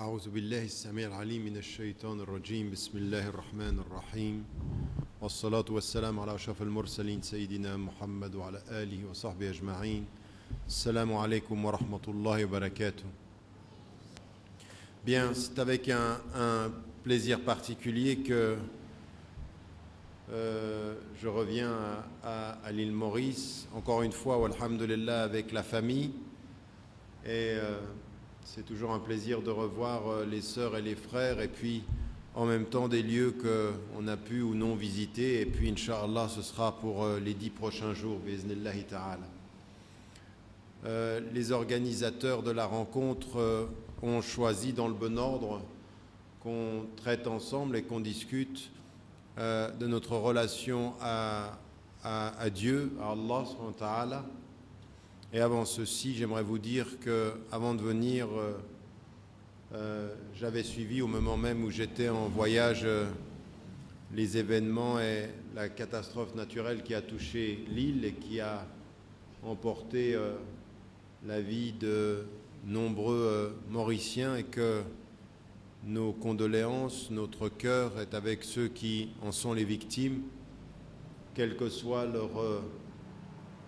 أعوذ بالله السميع العليم من الشيطان الرجيم بسم الله الرحمن الرحيم والصلاة والسلام على أشرف المرسلين سيدنا محمد وعلى آله وصحبه أجمعين. Assalamu alaikum wa rahmatullahi wa barakatuh. Bien, c'est avec un plaisir particulier que je reviens à l'île Maurice, encore une fois, alhamdulillah, avec la famille. Et c'est toujours un plaisir de revoir les sœurs et les frères, et puis en même temps des lieux qu'on a pu ou non visiter. Et puis, Inch'Allah, ce sera pour les 10 prochains jours, bi'iznillahi ta'ala. Les organisateurs de la rencontre ont choisi dans le bon ordre qu'on traite ensemble et qu'on discute de notre relation à Dieu, à Allah subhanahu wa ta'ala. Et avant ceci, j'aimerais vous dire qu'avant de venir, j'avais suivi au moment même où j'étais en voyage les événements et la catastrophe naturelle qui a touché l'île et qui a emporté la vie de nombreux Mauriciens, et que nos condoléances, notre cœur est avec ceux qui en sont les victimes, quelle que soit leur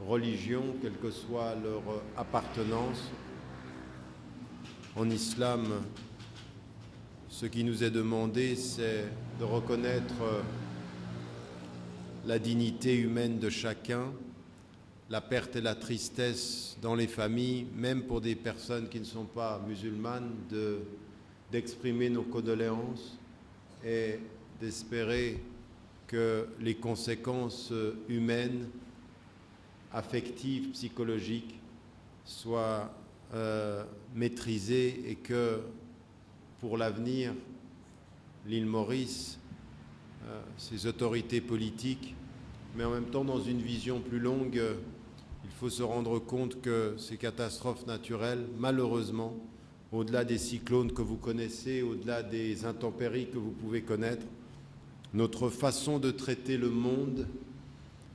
religion, quelle que soit leur appartenance. En islam, ce qui nous est demandé, c'est de reconnaître la dignité humaine de chacun, la perte et la tristesse dans les familles, même pour des personnes qui ne sont pas musulmanes, d'exprimer nos condoléances et d'espérer que les conséquences humaines, affectives, psychologiques soient maîtrisées, et que pour l'avenir, l'île Maurice, ses autorités politiques, mais en même temps dans une vision plus longue, il faut se rendre compte que ces catastrophes naturelles, malheureusement, au-delà des cyclones que vous connaissez, au-delà des intempéries que vous pouvez connaître, notre façon de traiter le monde,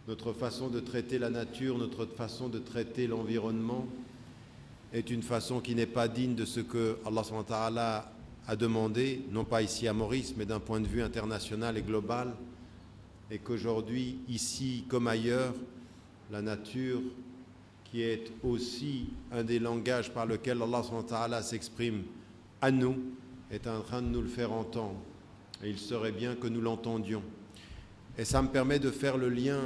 notre façon de traiter la nature, notre façon de traiter l'environnement est une façon qui n'est pas digne de ce que Allah subhanahu wa ta'ala a demandé, non pas ici à Maurice, mais d'un point de vue international et global, et qu'aujourd'hui, ici comme ailleurs, la nature, qui est aussi un des langages par lequel Allah subhanahu wa ta'ala s'exprime à nous, est en train de nous le faire entendre. Et il serait bien que nous l'entendions. Et ça me permet de faire le lien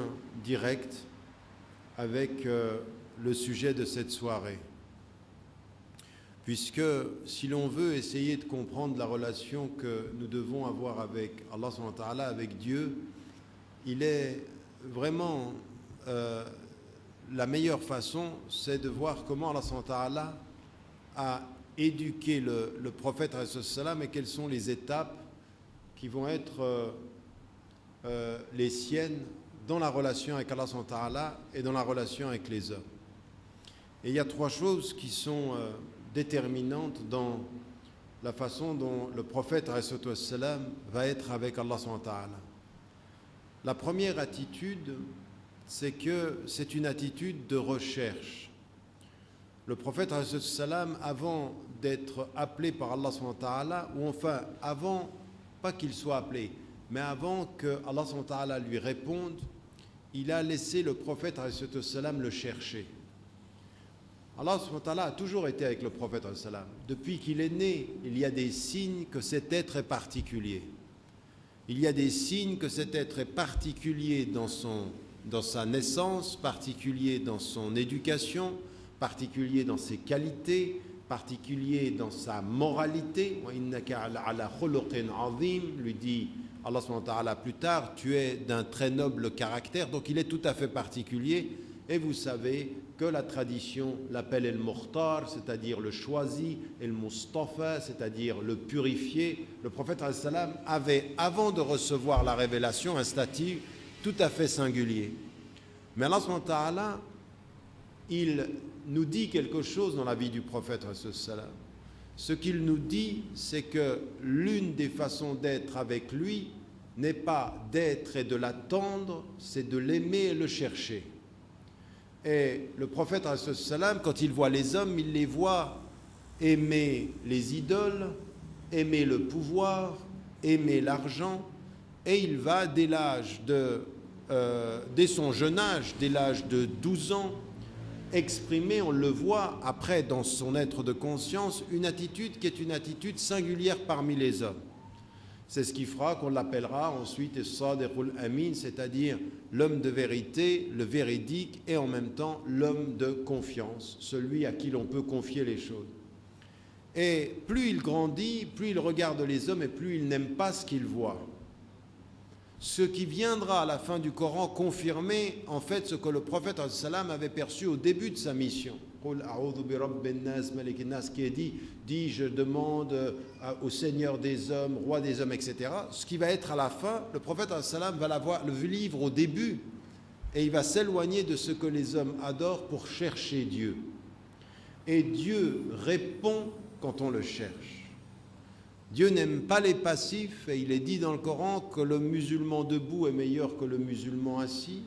direct avec le sujet de cette soirée. Puisque si l'on veut essayer de comprendre la relation que nous devons avoir avec Allah subhanahu wa ta'ala, avec Dieu, il est vraiment la meilleure façon, c'est de voir comment Allah subhanahu wa ta'ala a éduqué le prophète alayhi salam, et quelles sont les étapes qui vont être les siennes dans la relation avec Allah subhanahu wa ta'ala et dans la relation avec les hommes. Et il y a 3 choses qui sont déterminantes dans la façon dont le prophète alayhi salam va être avec Allah subhanahu wa ta'ala. La première attitude, c'est que c'est une attitude de recherche. Le prophète alayhi salam, avant d'être appelé par Allah subhanahu wa ta'ala, ou enfin avant, pas qu'il soit appelé, mais avant que Allah subhanahu wa ta'ala lui réponde, il a laissé le prophète alayhi salam le chercher. Allah subhanahu wa ta'ala a toujours été avec le prophète alayhi salam. Depuis qu'il est né, il y a des signes que cet être est particulier. Il y a des signes que cet être est particulier dans son dans sa naissance, particulier dans son éducation, particulier dans ses qualités, particulier dans sa moralité. Wa innaka ala khuluqin azim, lui dit Allah subhanahu wa ta'ala plus tard, tu es d'un très noble caractère. Donc il est tout à fait particulier. Et vous savez que la tradition l'appelle el-Mukhtar, c'est-à-dire le choisi, et le Mustafa, c'est-à-dire le purifié. Le prophète ﷺ avait, avant de recevoir la révélation, un statut tout à fait singulier. Mais Allah subhanahu wa ta'ala, il nous dit quelque chose dans la vie du prophète ﷺ. Ce qu'il nous dit, c'est que l'une des façons d'être avec lui n'est pas d'être et de l'attendre, c'est de l'aimer et le chercher. Et le prophète, quand il voit les hommes, il les voit aimer les idoles, aimer le pouvoir, aimer l'argent, et il va dès son jeune âge, dès l'âge de 12 ans, exprimer, on le voit après dans son être de conscience, une attitude qui est une attitude singulière parmi les hommes. C'est ce qui fera qu'on l'appellera ensuite As-Sadiqul Amin, c'est-à-dire l'homme de vérité, le véridique, et en même temps l'homme de confiance, celui à qui l'on peut confier les choses. Et plus il grandit, plus il regarde les hommes et plus il n'aime pas ce qu'il voit. Ce qui viendra à la fin du Coran confirmer en fait ce que le prophète avait perçu au début de sa mission. Qui est dit je demande au Seigneur des hommes, roi des hommes, etc. Ce qui va être à la fin, le prophète va le livre au début et il va s'éloigner de ce que les hommes adorent pour chercher Dieu. Et Dieu répond quand on le cherche. Dieu n'aime pas les passifs et il est dit dans le Coran que le musulman debout est meilleur que le musulman assis.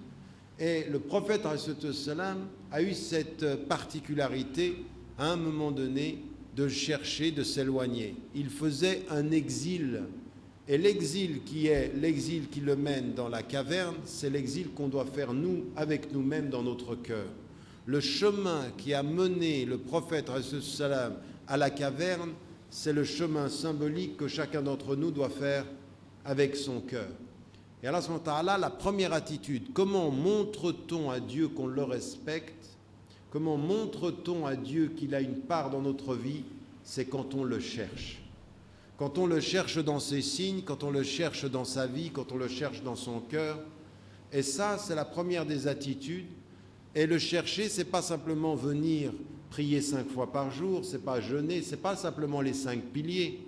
Et le prophète a eu cette particularité à un moment donné de chercher, de s'éloigner. Il faisait un exil. Et l'exil qui est l'exil qui le mène dans la caverne, c'est l'exil qu'on doit faire nous, avec nous-mêmes dans notre cœur. Le chemin qui a mené le prophète à la caverne, c'est le chemin symbolique que chacun d'entre nous doit faire avec son cœur. Et Allah subhanahu wa ta'ala, la première attitude, comment montre-t-on à Dieu qu'on le respecte? Comment montre-t-on à Dieu qu'il a une part dans notre vie? C'est quand on le cherche. Quand on le cherche dans ses signes, quand on le cherche dans sa vie, quand on le cherche dans son cœur. Et ça, c'est la première des attitudes. Et le chercher, c'est pas simplement venir prier 5 fois par jour, c'est pas jeûner, c'est pas simplement les 5 piliers.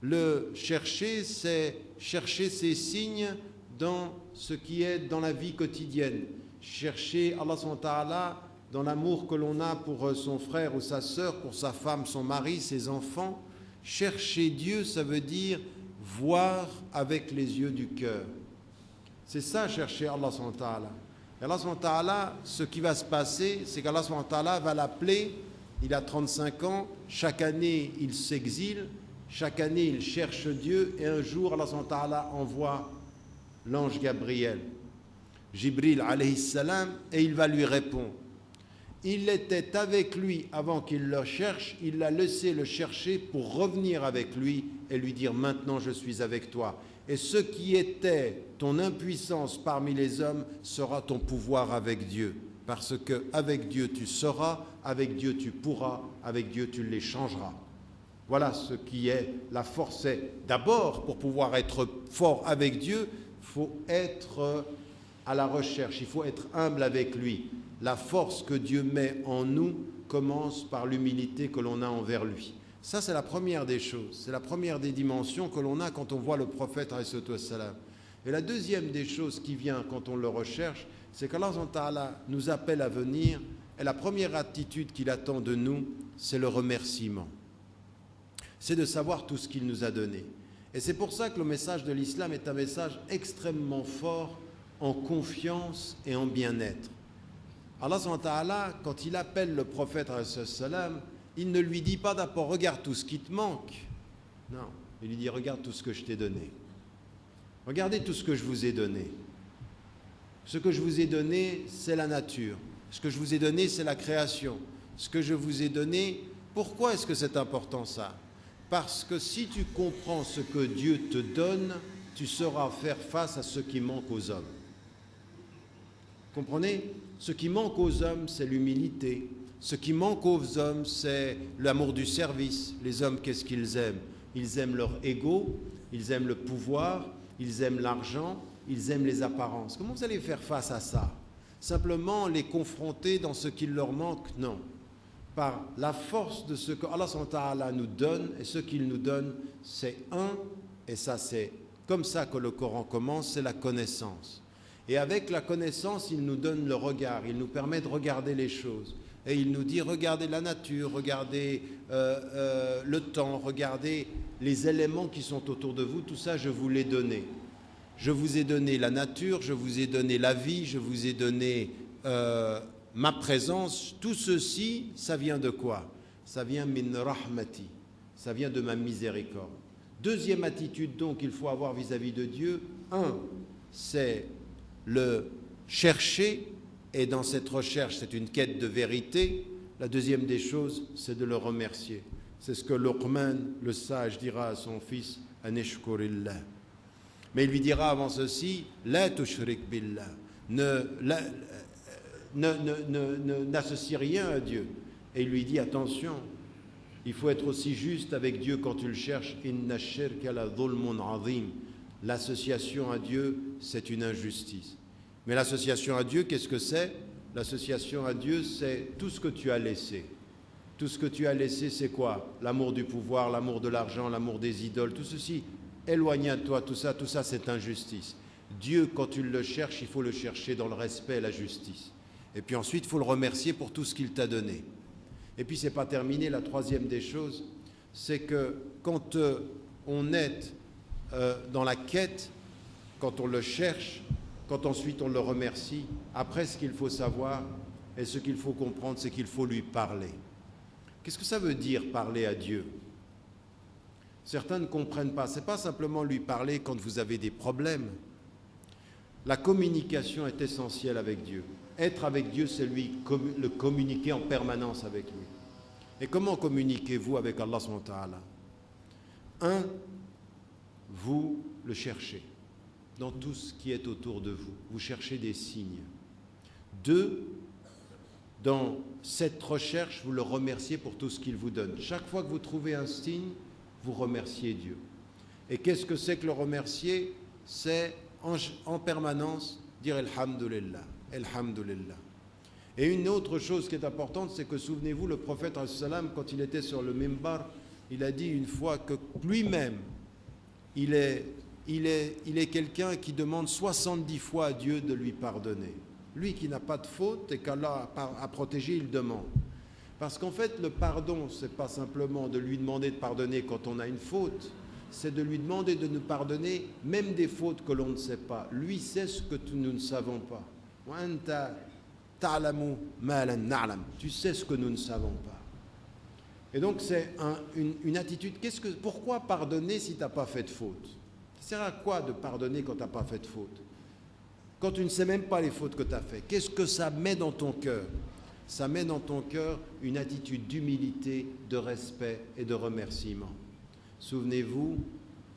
Le chercher, c'est chercher ses signes dans ce qui est dans la vie quotidienne. Chercher Allah subhanahu wa ta'ala dans l'amour que l'on a pour son frère ou sa sœur, pour sa femme, son mari, ses enfants. Chercher Dieu, ça veut dire voir avec les yeux du cœur. C'est ça, chercher Allah subhanahu wa ta'ala. Et Allah subhanahu wa ta'ala, ce qui va se passer, c'est qu'Allah subhanahu wa ta'ala va l'appeler, il a 35 ans, chaque année il s'exile, chaque année il cherche Dieu, et un jour Allah subhanahu wa ta'ala envoie l'ange Gabriel, Jibril alayhi salam, et il va lui répondre. Il était avec lui avant qu'il le cherche, il l'a laissé le chercher pour revenir avec lui et lui dire maintenant je suis avec toi. Et ce qui était ton impuissance parmi les hommes sera ton pouvoir avec Dieu. Parce que avec Dieu tu seras, avec Dieu tu pourras, avec Dieu tu les changeras. Voilà ce qui est la force. D'abord, pour pouvoir être fort avec Dieu, il faut être à la recherche, il faut être humble avec lui. La force que Dieu met en nous commence par l'humilité que l'on a envers lui. Ça, c'est la première des choses, c'est la première des dimensions que l'on a quand on voit le prophète alayhi salam. Et la deuxième des choses qui vient quand on le recherche, c'est qu'Allah Ta'ala nous appelle à venir, et la première attitude qu'il attend de nous, c'est le remerciement. C'est de savoir tout ce qu'il nous a donné. Et c'est pour ça que le message de l'islam est un message extrêmement fort en confiance et en bien-être. Allah Ta'ala, quand il appelle le prophète alayhi salam, il ne lui dit pas d'abord regarde tout ce qui te manque. Non, il lui dit regarde tout ce que je t'ai donné. Regardez tout ce que je vous ai donné. Ce que je vous ai donné, c'est la nature. Ce que je vous ai donné, c'est la création. Ce que je vous ai donné, pourquoi est-ce que c'est important ça? Parce que si tu comprends ce que Dieu te donne, tu sauras faire face à ce qui manque aux hommes. Comprenez? Ce qui manque aux hommes, c'est l'humilité. Ce qui manque aux hommes, c'est l'amour du service. Les hommes, qu'est-ce qu'ils aiment? Ils aiment leur ego, ils aiment le pouvoir, ils aiment l'argent, ils aiment les apparences. Comment vous allez faire face à ça? Simplement les confronter dans ce qu'il leur manque? Non. Par la force de ce que Allah subhanahu wa ta'ala nous donne, et ce qu'il nous donne, c'est un, et ça c'est comme ça que le Coran commence, c'est la connaissance. Et avec la connaissance, il nous donne le regard, il nous permet de regarder les choses. Et il nous dit, regardez la nature, regardez le temps, regardez les éléments qui sont autour de vous, tout ça je vous l'ai donné. Je vous ai donné la nature, je vous ai donné la vie, je vous ai donné ma présence. Tout ceci, ça vient de quoi? Ça vient min rahmati, ça vient de ma miséricorde. Deuxième attitude donc qu'il faut avoir vis-à-vis de Dieu, c'est le chercher, et dans cette recherche, c'est une quête de vérité. La deuxième des choses, c'est de le remercier. C'est ce que Luqman, le sage, dira à son fils, Anishkurillah. Mais il lui dira avant ceci, La tushrik billah, n'associe rien à Dieu. Et il lui dit, attention, il faut être aussi juste avec Dieu quand tu le cherches. Inna shirka la dhulmun azim. L'association à Dieu, c'est une injustice. Mais l'association à Dieu, qu'est-ce que c'est? L'association à Dieu, c'est tout ce que tu as laissé. Tout ce que tu as laissé, c'est quoi? L'amour du pouvoir, l'amour de l'argent, l'amour des idoles, tout ceci. Éloigne de toi, tout ça, c'est injustice. Dieu, quand tu le cherches, il faut le chercher dans le respect et la justice. Et puis ensuite, il faut le remercier pour tout ce qu'il t'a donné. Et puis, c'est pas terminé. La troisième des choses, c'est que quand on est dans la quête, quand on le cherche, quand ensuite on le remercie, après ce qu'il faut savoir et ce qu'il faut comprendre, c'est qu'il faut lui parler. Qu'est-ce que ça veut dire parler à Dieu? Certains ne comprennent pas. Ce n'est pas simplement lui parler quand vous avez des problèmes. La communication est essentielle avec Dieu. Être avec Dieu, c'est le communiquer en permanence avec lui. Et comment communiquez-vous avec Allah subhanahu wa ta'ala? Vous le cherchez dans tout ce qui est autour de vous. Vous cherchez des signes. 2, dans cette recherche, vous le remerciez pour tout ce qu'il vous donne. Chaque fois que vous trouvez un signe, vous remerciez Dieu. Et qu'est-ce que c'est que le remercier? C'est en permanence dire Alhamdulillah, Alhamdulillah. Et une autre chose qui est importante, c'est que souvenez-vous, le prophète, quand il était sur le mimbar, il a dit une fois que lui-même, il est quelqu'un qui demande 70 fois à Dieu de lui pardonner. Lui qui n'a pas de faute et qu'Allah a protégé, il demande. Parce qu'en fait, le pardon, ce n'est pas simplement de lui demander de pardonner quand on a une faute, c'est de lui demander de nous pardonner même des fautes que l'on ne sait pas. Lui sait ce que nous ne savons pas. Tu sais ce que nous ne savons pas. Et donc c'est une attitude. Pourquoi pardonner si tu n'as pas fait de faute? Ça sert à quoi de pardonner quand tu n'as pas fait de faute? Quand tu ne sais même pas les fautes que tu as faites, qu'est-ce que ça met dans ton cœur? Ça met dans ton cœur une attitude d'humilité, de respect et de remerciement. Souvenez-vous,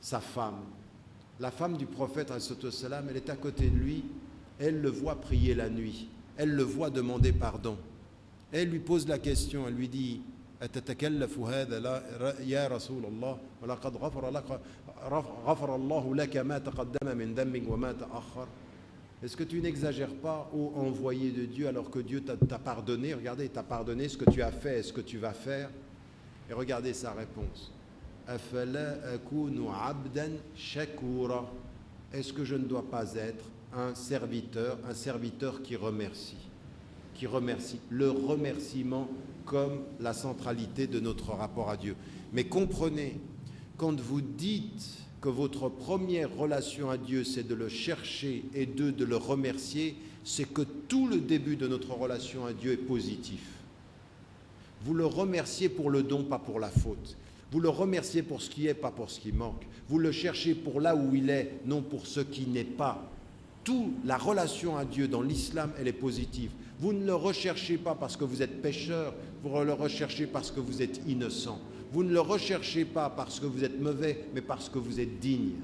sa femme, la femme du prophète, elle est à côté de lui, elle le voit prier la nuit, elle le voit demander pardon. Elle lui pose la question, elle lui dit أتتكلف هذا يا رسول الله ولقد غفر الله لك ما تقدم من ذنبك وما تأخر. Est-ce que tu n'exagères pas, ô envoyé de Dieu, alors que Dieu t'a pardonné? Regardez, il t'a pardonné ce que tu as fait et ce que tu vas faire. Et regardez sa réponse. أَفَلَا أَكُونُ عَبْدًا شَكُورًا. Est-ce que je ne dois pas être un serviteur qui remercie? Qui remercie. Le remerciement comme la centralité de notre rapport à Dieu. Mais comprenez, quand vous dites que votre première relation à Dieu, c'est de le chercher et de le remercier, c'est que tout le début de notre relation à Dieu est positif. Vous le remerciez pour le don, pas pour la faute. Vous le remerciez pour ce qui est, pas pour ce qui manque. Vous le cherchez pour là où il est, non pour ce qui n'est pas. Toute la relation à Dieu dans l'islam, elle est positive. Vous ne le recherchez pas parce que vous êtes pécheur, vous le recherchez parce que vous êtes innocent. Vous ne le recherchez pas parce que vous êtes mauvais, mais parce que vous êtes digne.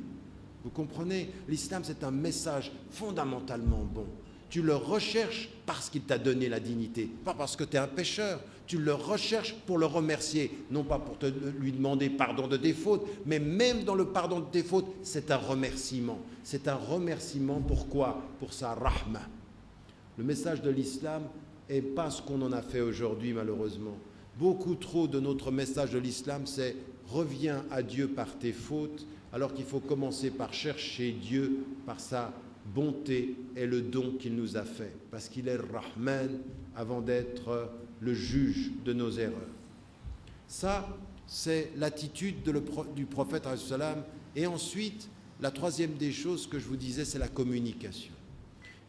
Vous comprenez? L'islam, c'est un message fondamentalement bon. tu le recherches parce qu'il t'a donné la dignité, pas parce que tu es un pécheur. Tu le recherches pour le remercier, non pas pour lui demander pardon de tes fautes, mais même dans le pardon de tes fautes, c'est un remerciement. C'est un remerciement pourquoi? Pour sa rahma. Le message de l'islam n'est pas ce qu'on en a fait aujourd'hui, malheureusement. Beaucoup trop de notre message de l'islam, c'est reviens à Dieu par tes fautes, alors qu'il faut commencer par chercher Dieu par sa bonté et le don qu'il nous a fait, parce qu'il est Rahman avant d'être le juge de nos erreurs. Ça, c'est l'attitude du prophète alayhi salam. Et ensuite, la troisième des choses que je vous disais, c'est la communication.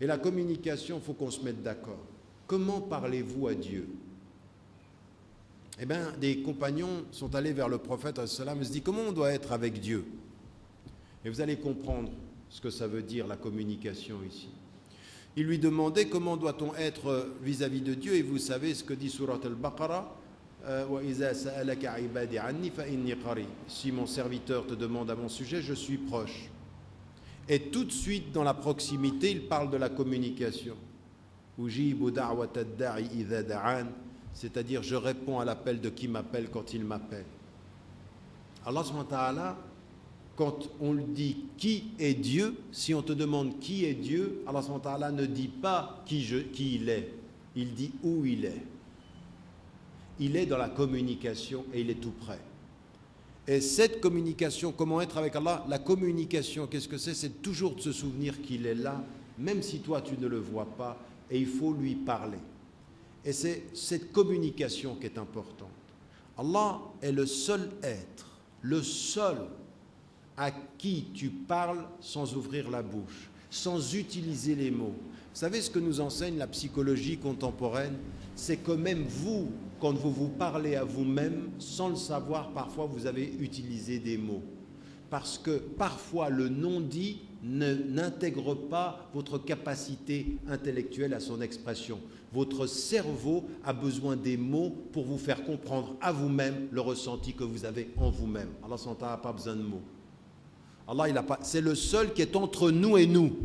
Et la communication, il faut qu'on se mette d'accord. Comment parlez-vous à Dieu? Eh bien, des compagnons sont allés vers le prophète alayhi salam et se disent comment on doit être avec Dieu? Et vous allez comprendre ce que ça veut dire la communication ici. Il lui demandait comment doit-on être vis-à-vis de Dieu, et vous savez ce que dit Surat al-Baqarah, si mon serviteur te demande à mon sujet, je suis proche. Et tout de suite dans la proximité, il parle de la communication. C'est-à-dire je réponds à l'appel de qui m'appelle quand il m'appelle. Allah subhanahu wa ta'ala, quand on le dit qui est Dieu, si on te demande qui est Dieu, Allah subhanahu wa ta'ala ne dit pas qui il est, il dit où il est. Il est dans la communication et il est tout près. Et cette communication, comment être avec Allah? La communication, qu'est-ce que c'est? C'est toujours de se souvenir qu'il est là, même si toi tu ne le vois pas, et il faut lui parler. Et c'est cette communication qui est importante. Allah est le seul être, le seul à qui tu parles sans ouvrir la bouche, sans utiliser les mots. Vous savez ce que nous enseigne la psychologie contemporaine? C'est que même vous, quand vous vous parlez à vous-même, sans le savoir, parfois vous avez utilisé des mots. Parce que parfois le non-dit n'intègre pas votre capacité intellectuelle à son expression. Votre cerveau a besoin des mots pour vous faire comprendre à vous-même le ressenti que vous avez en vous-même. Allah n'a pas besoin de mots. Allah, c'est le seul qui est entre nous et nous.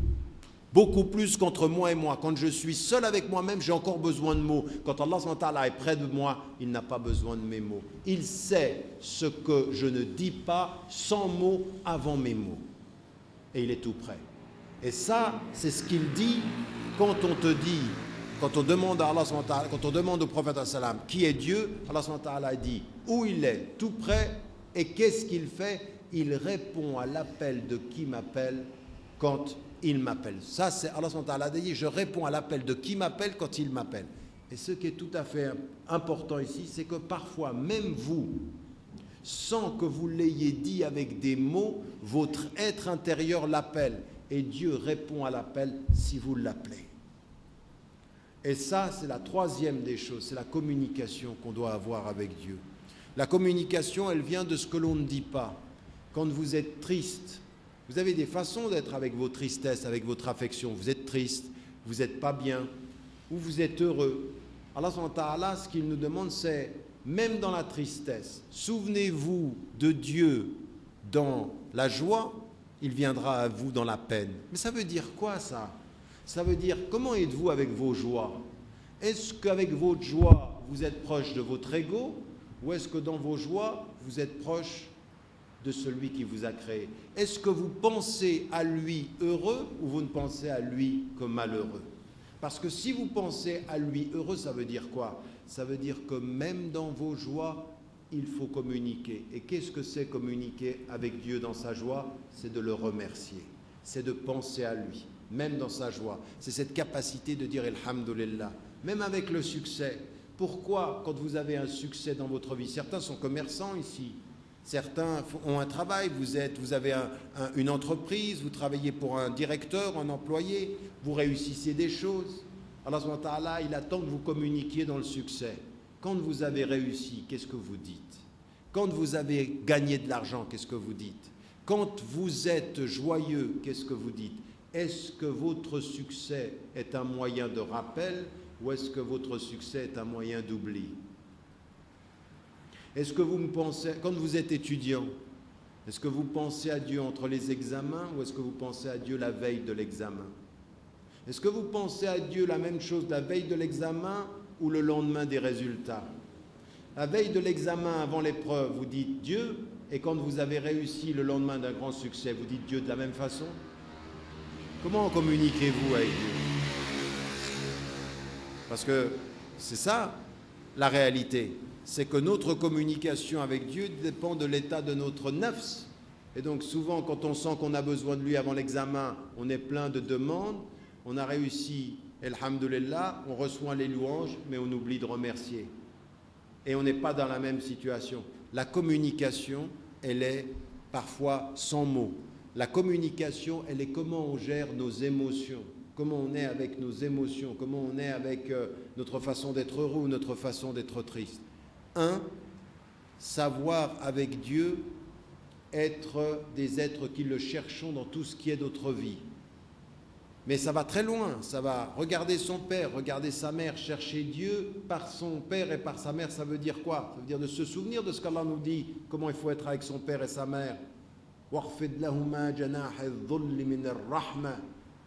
Beaucoup plus qu'entre moi et moi. Quand je suis seul avec moi-même, j'ai encore besoin de mots. Quand Allah est près de moi, il n'a pas besoin de mes mots. Il sait ce que je ne dis pas sans mots avant mes mots. Et il est tout près. Et ça, c'est ce qu'il dit quand on te dit, quand on demande à Allah, quand on demande au prophète qui est Dieu, Allah dit où il est, tout près, et qu'est-ce qu'il fait? Il répond à l'appel de qui m'appelle quand il m'appelle. Ça, c'est Allah a dit, je réponds à l'appel de qui m'appelle quand il m'appelle. Et ce qui est tout à fait important ici, c'est que parfois, même vous, sans que vous l'ayez dit avec des mots, votre être intérieur l'appelle. Et Dieu répond à l'appel si vous l'appelez. Et ça, c'est la troisième des choses, c'est la communication qu'on doit avoir avec Dieu. La communication, elle vient de ce que l'on ne dit pas. Quand vous êtes triste, vous avez des façons d'être avec vos tristesses, avec votre affection. Vous êtes triste, vous n'êtes pas bien, ou vous êtes heureux. Allah subhanahu wa ta'ala, ce qu'il nous demande, c'est, même dans la tristesse, souvenez-vous de Dieu dans la joie, il viendra à vous dans la peine. Mais ça veut dire quoi ça? Ça veut dire, comment êtes-vous avec vos joies? Est-ce qu'avec votre joie, vous êtes proche de votre ego, ou est-ce que dans vos joies, vous êtes proche de celui qui vous a créé? Est-ce que vous pensez à lui heureux ou vous ne pensez à lui que malheureux? Parce que si vous pensez à lui heureux, ça veut dire quoi? Ça veut dire que même dans vos joies, il faut communiquer. Et qu'est-ce que c'est communiquer avec Dieu dans sa joie? C'est de le remercier, c'est de penser à lui, même dans sa joie. C'est cette capacité de dire Alhamdulillah, même avec le succès. Pourquoi, quand vous avez un succès dans votre vie, certains sont commerçants ici, certains ont un travail, vous avez une entreprise, vous travaillez pour un directeur, un employé, vous réussissez des choses. Allah subhanahu wa ta'ala, il attend que vous communiquiez dans le succès. Quand vous avez réussi, qu'est-ce que vous dites? Quand vous avez gagné de l'argent, qu'est-ce que vous dites? Quand vous êtes joyeux, qu'est-ce que vous dites? Est-ce que votre succès est un moyen de rappel ou est-ce que votre succès est un moyen d'oubli? Est-ce que vous me pensez, quand vous êtes étudiant, est-ce que vous pensez à Dieu entre les examens ou est-ce que vous pensez à Dieu la veille de l'examen? Est-ce que vous pensez à Dieu la même chose la veille de l'examen ou le lendemain des résultats? La veille de l'examen, avant l'épreuve, vous dites Dieu, et quand vous avez réussi le lendemain d'un grand succès, vous dites Dieu de la même façon? Comment communiquez-vous avec Dieu? Parce que c'est ça la réalité, c'est que notre communication avec Dieu dépend de l'état de notre nafs. Et donc souvent, quand on sent qu'on a besoin de lui avant l'examen, on est plein de demandes, on a réussi, elhamdoulilah, on reçoit les louanges, mais on oublie de remercier. Et on n'est pas dans la même situation. La communication, elle est parfois sans mots. La communication, elle est comment on gère nos émotions, comment on est avec nos émotions, comment on est avec notre façon d'être heureux ou notre façon d'être triste. Savoir avec Dieu être des êtres qui le cherchons dans tout ce qui est notre vie. Mais ça va très loin, ça va regarder son père, regarder sa mère, chercher Dieu par son père et par sa mère, ça veut dire quoi? Ça veut dire de se souvenir de ce qu'Allah nous dit, comment il faut être avec son père et sa mère.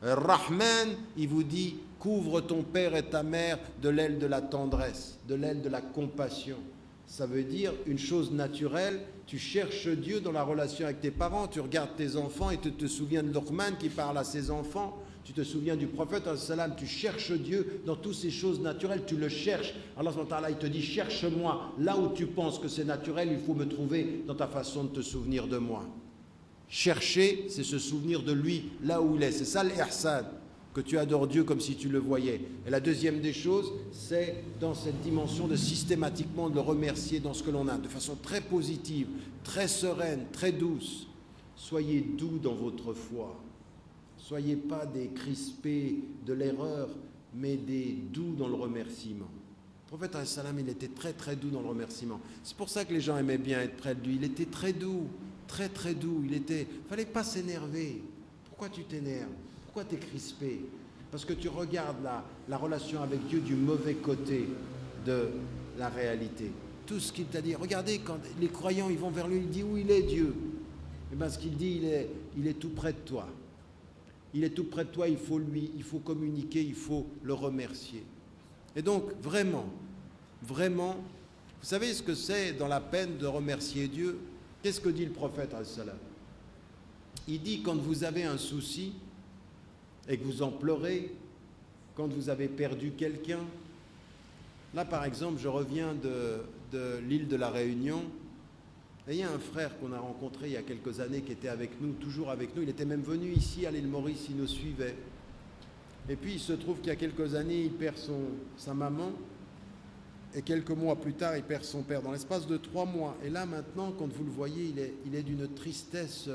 Rahman, il vous dit, couvre ton père et ta mère de l'aile de la tendresse, de l'aile de la compassion. Ça veut dire une chose naturelle, tu cherches Dieu dans la relation avec tes parents, tu regardes tes enfants et tu te souviens de Luqman qui parle à ses enfants, tu te souviens du prophète, tu cherches Dieu dans toutes ces choses naturelles, tu le cherches. Allah il te dit, cherche-moi, là où tu penses que c'est naturel, il faut me trouver dans ta façon de te souvenir de moi. Chercher, c'est se souvenir de lui là où il est, c'est ça l'ihsan, que tu adores Dieu comme si tu le voyais. Et la deuxième des choses, c'est dans cette dimension de systématiquement de le remercier dans ce que l'on a, de façon très positive, très sereine, très douce. Soyez doux dans votre foi. Soyez pas des crispés de l'erreur, mais des doux dans le remerciement. Le prophète, il était très très doux dans le remerciement. C'est pour ça que les gens aimaient bien être près de lui. Il était très doux, très très doux. Il fallait pas s'énerver. Pourquoi tu t'énerves? Pourquoi tu es crispé? Parce que tu regardes la relation avec Dieu du mauvais côté de la réalité. Tout ce qu'il t'a dit. Regardez, quand les croyants ils vont vers lui, il dit où il est Dieu? Et bien ce qu'il dit, il est tout près de toi. Il est tout près de toi, il faut communiquer, il faut le remercier. Et donc, vraiment, vous savez ce que c'est dans la peine de remercier Dieu? Qu'est-ce que dit le prophète alayhi salam? Il dit, quand vous avez un souci et que vous en pleurez, quand vous avez perdu quelqu'un, là par exemple, je reviens de l'île de la Réunion, et il y a un frère qu'on a rencontré il y a quelques années qui était avec nous, toujours avec nous, il était même venu ici à l'île Maurice, il nous suivait. Et puis il se trouve qu'il y a quelques années, il perd sa maman, et quelques mois plus tard, il perd son père, dans l'espace de 3 mois. Et là maintenant, quand vous le voyez, il est d'une tristesse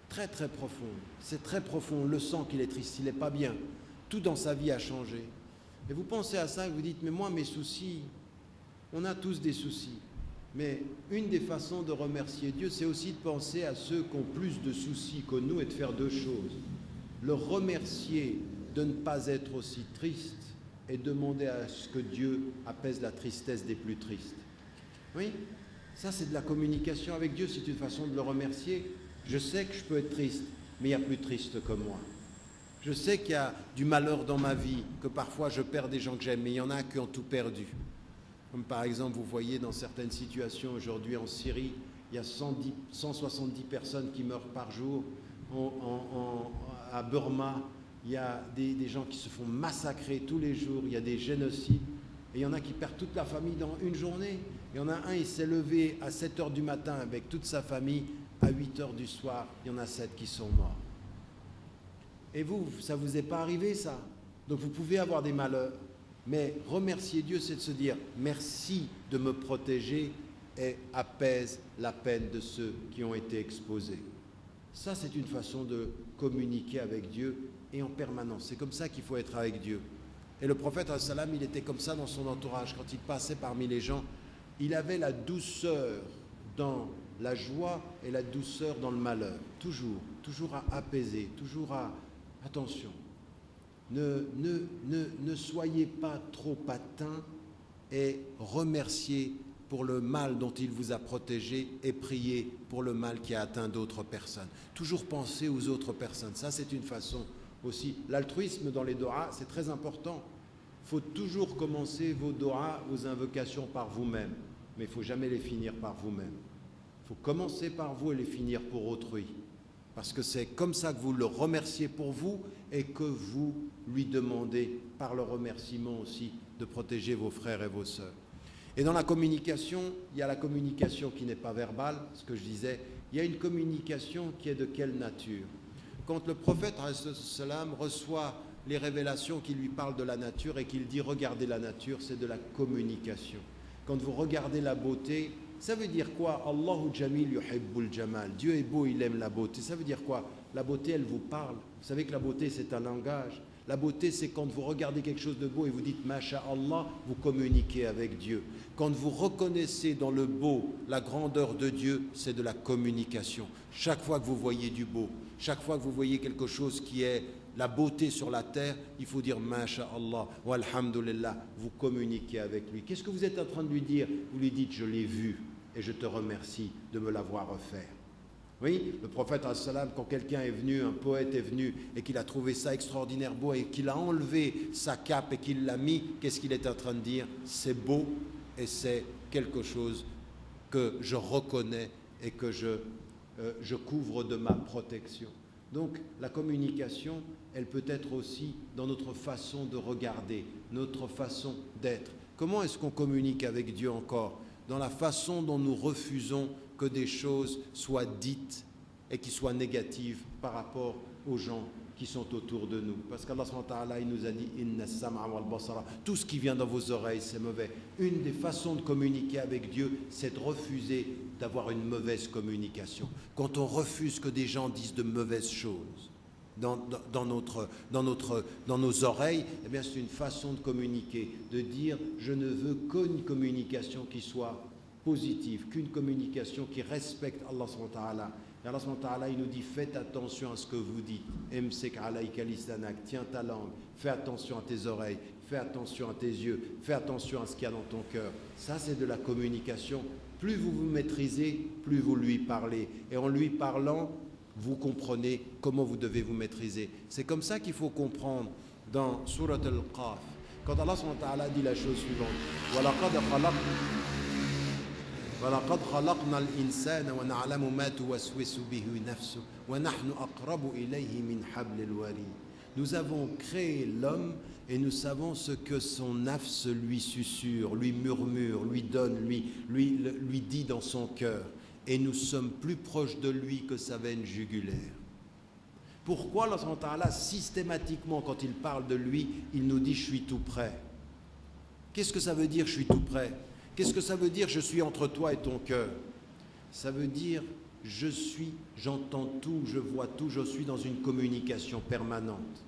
très très profonde. C'est très profond, on le sent qu'il est triste, il n'est pas bien. Tout dans sa vie a changé. Et vous pensez à ça et vous dites, mais moi mes soucis, on a tous des soucis. Mais une des façons de remercier Dieu, c'est aussi de penser à ceux qui ont plus de soucis que nous et de faire 2 choses. Le remercier de ne pas être aussi triste et demander à ce que Dieu apaise la tristesse des plus tristes. Oui, ça c'est de la communication avec Dieu, c'est une façon de le remercier. Je sais que je peux être triste, mais il y a plus triste que moi. Je sais qu'il y a du malheur dans ma vie, que parfois je perds des gens que j'aime, mais il y en a qui ont tout perdu. Comme par exemple, vous voyez dans certaines situations aujourd'hui en Syrie, il y a 170 personnes qui meurent par jour. À Burma, il y a des gens qui se font massacrer tous les jours, il y a des génocides. Et il y en a qui perdent toute la famille dans une journée. Il y en a un, il s'est levé à 7 h du matin avec toute sa famille. À 8 h du soir, il y en a 7 qui sont morts. Et vous, ça ne vous est pas arrivé ça? Donc vous pouvez avoir des malheurs. Mais remercier Dieu, c'est de se dire merci de me protéger et apaise la peine de ceux qui ont été exposés. Ça, c'est une façon de communiquer avec Dieu et en permanence. C'est comme ça qu'il faut être avec Dieu. Et le prophète, il était comme ça dans son entourage. Quand il passait parmi les gens, il avait la douceur dans la joie et la douceur dans le malheur. Toujours à apaiser, toujours à... Attention. Ne soyez pas trop atteints et remerciez pour le mal dont il vous a protégé et priez pour le mal qui a atteint d'autres personnes. Toujours penser aux autres personnes. Ça, c'est une façon aussi. L'altruisme dans les doigts, c'est très important. Il faut toujours commencer vos doigts, vos invocations par vous-même, mais il ne faut jamais les finir par vous-même. Il faut commencer par vous et les finir pour autrui, parce que c'est comme ça que vous le remerciez pour vous et que vous lui demandez par le remerciement aussi de protéger vos frères et vos sœurs. Et dans la communication, il y a la communication qui n'est pas verbale, ce que je disais, il y a une communication qui est de quelle nature? Quand le prophète reçoit les révélations qui lui parlent de la nature et qu'il dit regardez la nature, c'est de la communication. Quand vous regardez la beauté, ça veut dire quoi? Allahu Jamil yuhibbul jamal. Dieu est beau, il aime la beauté. Ça veut dire quoi? La beauté, elle vous parle. Vous savez que la beauté, c'est un langage. La beauté, c'est quand vous regardez quelque chose de beau et vous dites Masha'Allah, vous communiquez avec Dieu. Quand vous reconnaissez dans le beau la grandeur de Dieu, c'est de la communication. Chaque fois que vous voyez du beau, chaque fois que vous voyez quelque chose qui est la beauté sur la terre, il faut dire Masha'Allah, walhamdulillah, vous communiquez avec lui. Qu'est-ce que vous êtes en train de lui dire? Vous lui dites je l'ai vu et je te remercie de me l'avoir offert. Oui, le prophète, quand quelqu'un est venu, un poète est venu et qu'il a trouvé ça extraordinaire beau et qu'il a enlevé sa cape et qu'il l'a mis, qu'est-ce qu'il est en train de dire? C'est beau et c'est quelque chose que je reconnais et que je couvre de ma protection. Donc la communication, elle peut être aussi dans notre façon de regarder, notre façon d'être. Comment est-ce qu'on communique avec Dieu encore? Dans la façon dont nous refusons que des choses soient dites et qui soient négatives par rapport aux gens qui sont autour de nous. Parce qu'Allah subhanahu wa ta'ala, il nous a dit Inna sam'a wal basara, tout ce qui vient dans vos oreilles, c'est mauvais. Une des façons de communiquer avec Dieu, c'est de refuser d'avoir une mauvaise communication. Quand on refuse que des gens disent de mauvaises choses dans nos oreilles, eh bien c'est une façon de communiquer, de dire je ne veux qu'une communication qui soit positive, qu'une communication qui respecte Allah subhanahu wa ta'ala. Et Allah subhanahu wa ta'ala, il nous dit faites attention à ce que vous dites. Emsek alayka lisanak, tiens ta langue, fais attention à tes oreilles, fais attention à tes yeux, fais attention à ce qu'il y a dans ton cœur. Ça, c'est de la communication. Plus vous vous maîtrisez, plus vous lui parlez. Et en lui parlant, vous comprenez comment vous devez vous maîtriser. C'est comme ça qu'il faut comprendre dans Surat Al-Qaf. Quand Allah subhanahu wa ta'ala dit la chose suivante وَلَقَدْ خَلَقْنَا الْإِنسَانَ وَنَعْلَمُ مَا تُوَسْوِسُ بِهِ نَفْسُهُ وَنَحْنُ أَقْرَبُ إِلَيْهِ مِنْ حَبْلِ الْوَرِيدِ. Nous avons créé l'homme et nous savons ce que son nafs lui susurre, lui murmure, lui donne, lui dit dans son cœur. Et nous sommes plus proches de lui que sa veine jugulaire. Pourquoi Allah subhanahu wa ta'ala, systématiquement, quand il parle de lui, il nous dit « je suis tout près ». Qu'est-ce que ça veut dire « je suis tout près » ? Qu'est-ce que ça veut dire « je suis entre toi et ton cœur » ? Ça veut dire « j'entends tout, je vois tout, je suis dans une communication permanente ».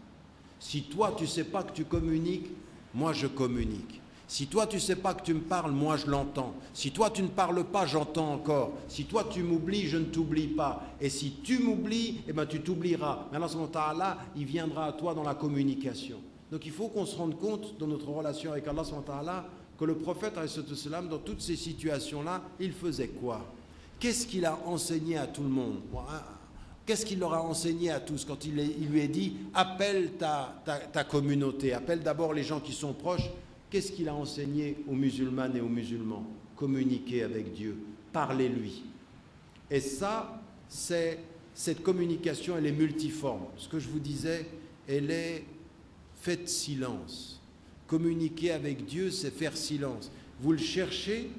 Si toi, tu ne sais pas que tu communiques, moi je communique. Si toi, tu ne sais pas que tu me parles, moi je l'entends. Si toi, tu ne parles pas, j'entends encore. Si toi, tu m'oublies, je ne t'oublie pas. Et si tu m'oublies, eh ben, tu t'oublieras. Mais Allah subhanahu wa ta'ala, il viendra à toi dans la communication. Donc il faut qu'on se rende compte dans notre relation avec Allah subhanahu wa ta'ala que le prophète, dans toutes ces situations-là, il faisait quoi? Qu'est-ce qu'il a enseigné à tout le monde? Qu'est-ce qu'il leur a enseigné à tous quand il lui a dit « appelle ta communauté, appelle d'abord les gens qui sont proches ». Qu'est-ce qu'il a enseigné aux musulmanes et aux musulmans? Communiquer avec Dieu, parlez-lui. Et ça, cette communication, elle est multiforme. Ce que je vous disais, elle est faites silence. Communiquer avec Dieu, c'est faire silence. Vous le cherchez,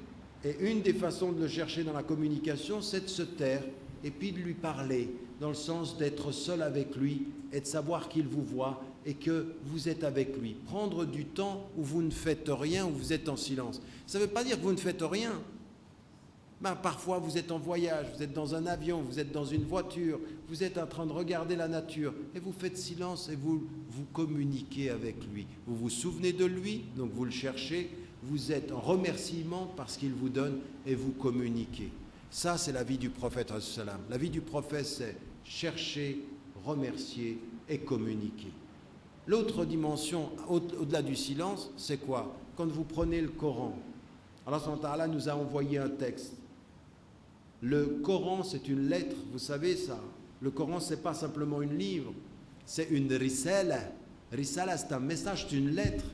et une des façons de le chercher dans la communication, c'est de se taire et puis de lui parler, dans le sens d'être seul avec lui et de savoir qu'il vous voit et que vous êtes avec lui. Prendre du temps où vous ne faites rien, où vous êtes en silence. Ça ne veut pas dire que vous ne faites rien. Parfois, vous êtes en voyage, vous êtes dans un avion, vous êtes dans une voiture, vous êtes en train de regarder la nature et vous faites silence et vous communiquez avec lui. Vous vous souvenez de lui, donc vous le cherchez, vous êtes en remerciement parce qu'il vous donne et vous communiquez. Ça, c'est la vie du prophète. La vie du prophète, c'est chercher, remercier et communiquer. L'autre dimension, au-delà du silence, c'est quoi? Quand vous prenez le Coran, Allah subhanahu wa ta'ala nous a envoyé un texte. Le Coran, c'est une lettre, vous savez ça. Le Coran, ce n'est pas simplement une livre, c'est une risala. Risala, c'est un message, c'est une lettre.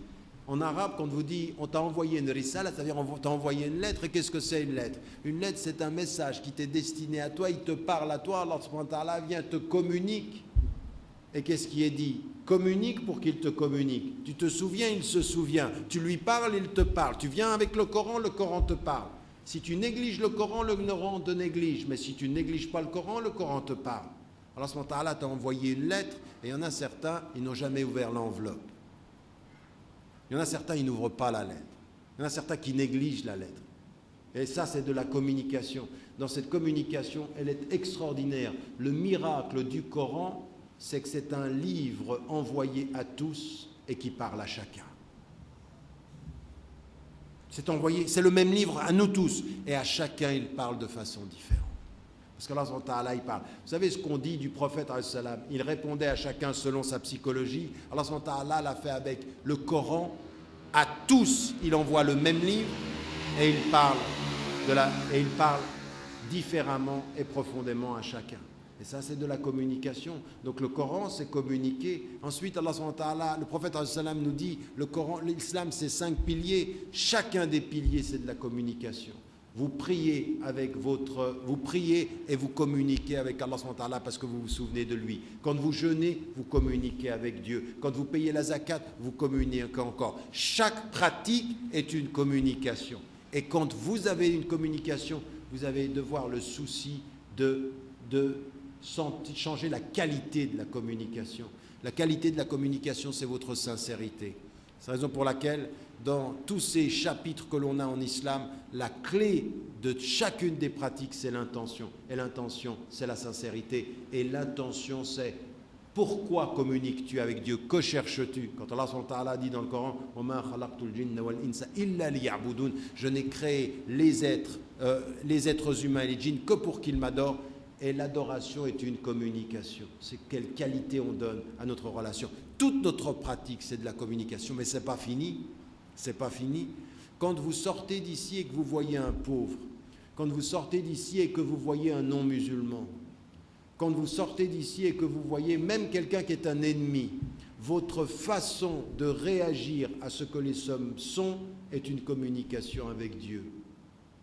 En arabe, quand on vous dit on t'a envoyé une risala, c'est-à-dire on t'a envoyé une lettre, et qu'est-ce que c'est une lettre? Une lettre, c'est un message qui t'est destiné à toi, il te parle à toi, Allah subhanahu wa ta'ala vient, te communique. Et qu'est-ce qui est dit? Communique pour qu'il te communique. Tu te souviens, il se souvient. Tu lui parles, il te parle. Tu viens avec le Coran te parle. Si tu négliges le Coran te néglige. Mais si tu ne négliges pas le Coran te parle. Allah subhanahu wa ta'ala t'a envoyé une lettre, et il y en a certains, ils n'ont jamais ouvert l'enveloppe. Il y en a certains, ils n'ouvrent pas la lettre. Il y en a certains qui négligent la lettre. Et ça, c'est de la communication. Dans cette communication, elle est extraordinaire. Le miracle du Coran, c'est que c'est un livre envoyé à tous et qui parle à chacun. C'est envoyé, c'est le même livre à nous tous, et à chacun, il parle de façon différente. Parce qu'Allah subhanahu wa ta'ala, il parle. Vous savez ce qu'on dit du prophète, il répondait à chacun selon sa psychologie. Allah subhanahu wa ta'ala l'a fait avec le Coran. À tous, il envoie le même livre et il parle différemment et profondément à chacun. Et ça, c'est de la communication. Donc le Coran, c'est communiquer. Ensuite, Allah subhanahu wa ta'ala, le prophète nous dit, le Coran, l'islam, c'est 5 piliers. Chacun des piliers, c'est de la communication. Vous priez et vous communiquez avec Allah subhanahu wa ta'ala parce que vous vous souvenez de lui. Quand vous jeûnez, vous communiquez avec Dieu. Quand vous payez la zakat, vous communiquez encore. Chaque pratique est une communication. Et quand vous avez une communication, vous allez devoir le souci de changer la qualité de la communication. La qualité de la communication, c'est votre sincérité. C'est la raison pour laquelle, dans tous ces chapitres que l'on a en islam, la clé de chacune des pratiques, c'est l'intention. Et l'intention, c'est la sincérité. Et l'intention, c'est pourquoi communiques-tu avec Dieu? Que cherches-tu? Quand Allah subhanahu wa ta'ala dit dans le Coran, je n'ai créé les êtres humains et les djinns que pour qu'ils m'adorent. Et l'adoration est une communication. C'est quelle qualité on donne à notre relation. Toute notre pratique, c'est de la communication, mais ce n'est pas fini. C'est pas fini. Quand vous sortez d'ici et que vous voyez un pauvre, quand vous sortez d'ici et que vous voyez un non-musulman, quand vous sortez d'ici et que vous voyez même quelqu'un qui est un ennemi, votre façon de réagir à ce que les hommes sont est une communication avec Dieu.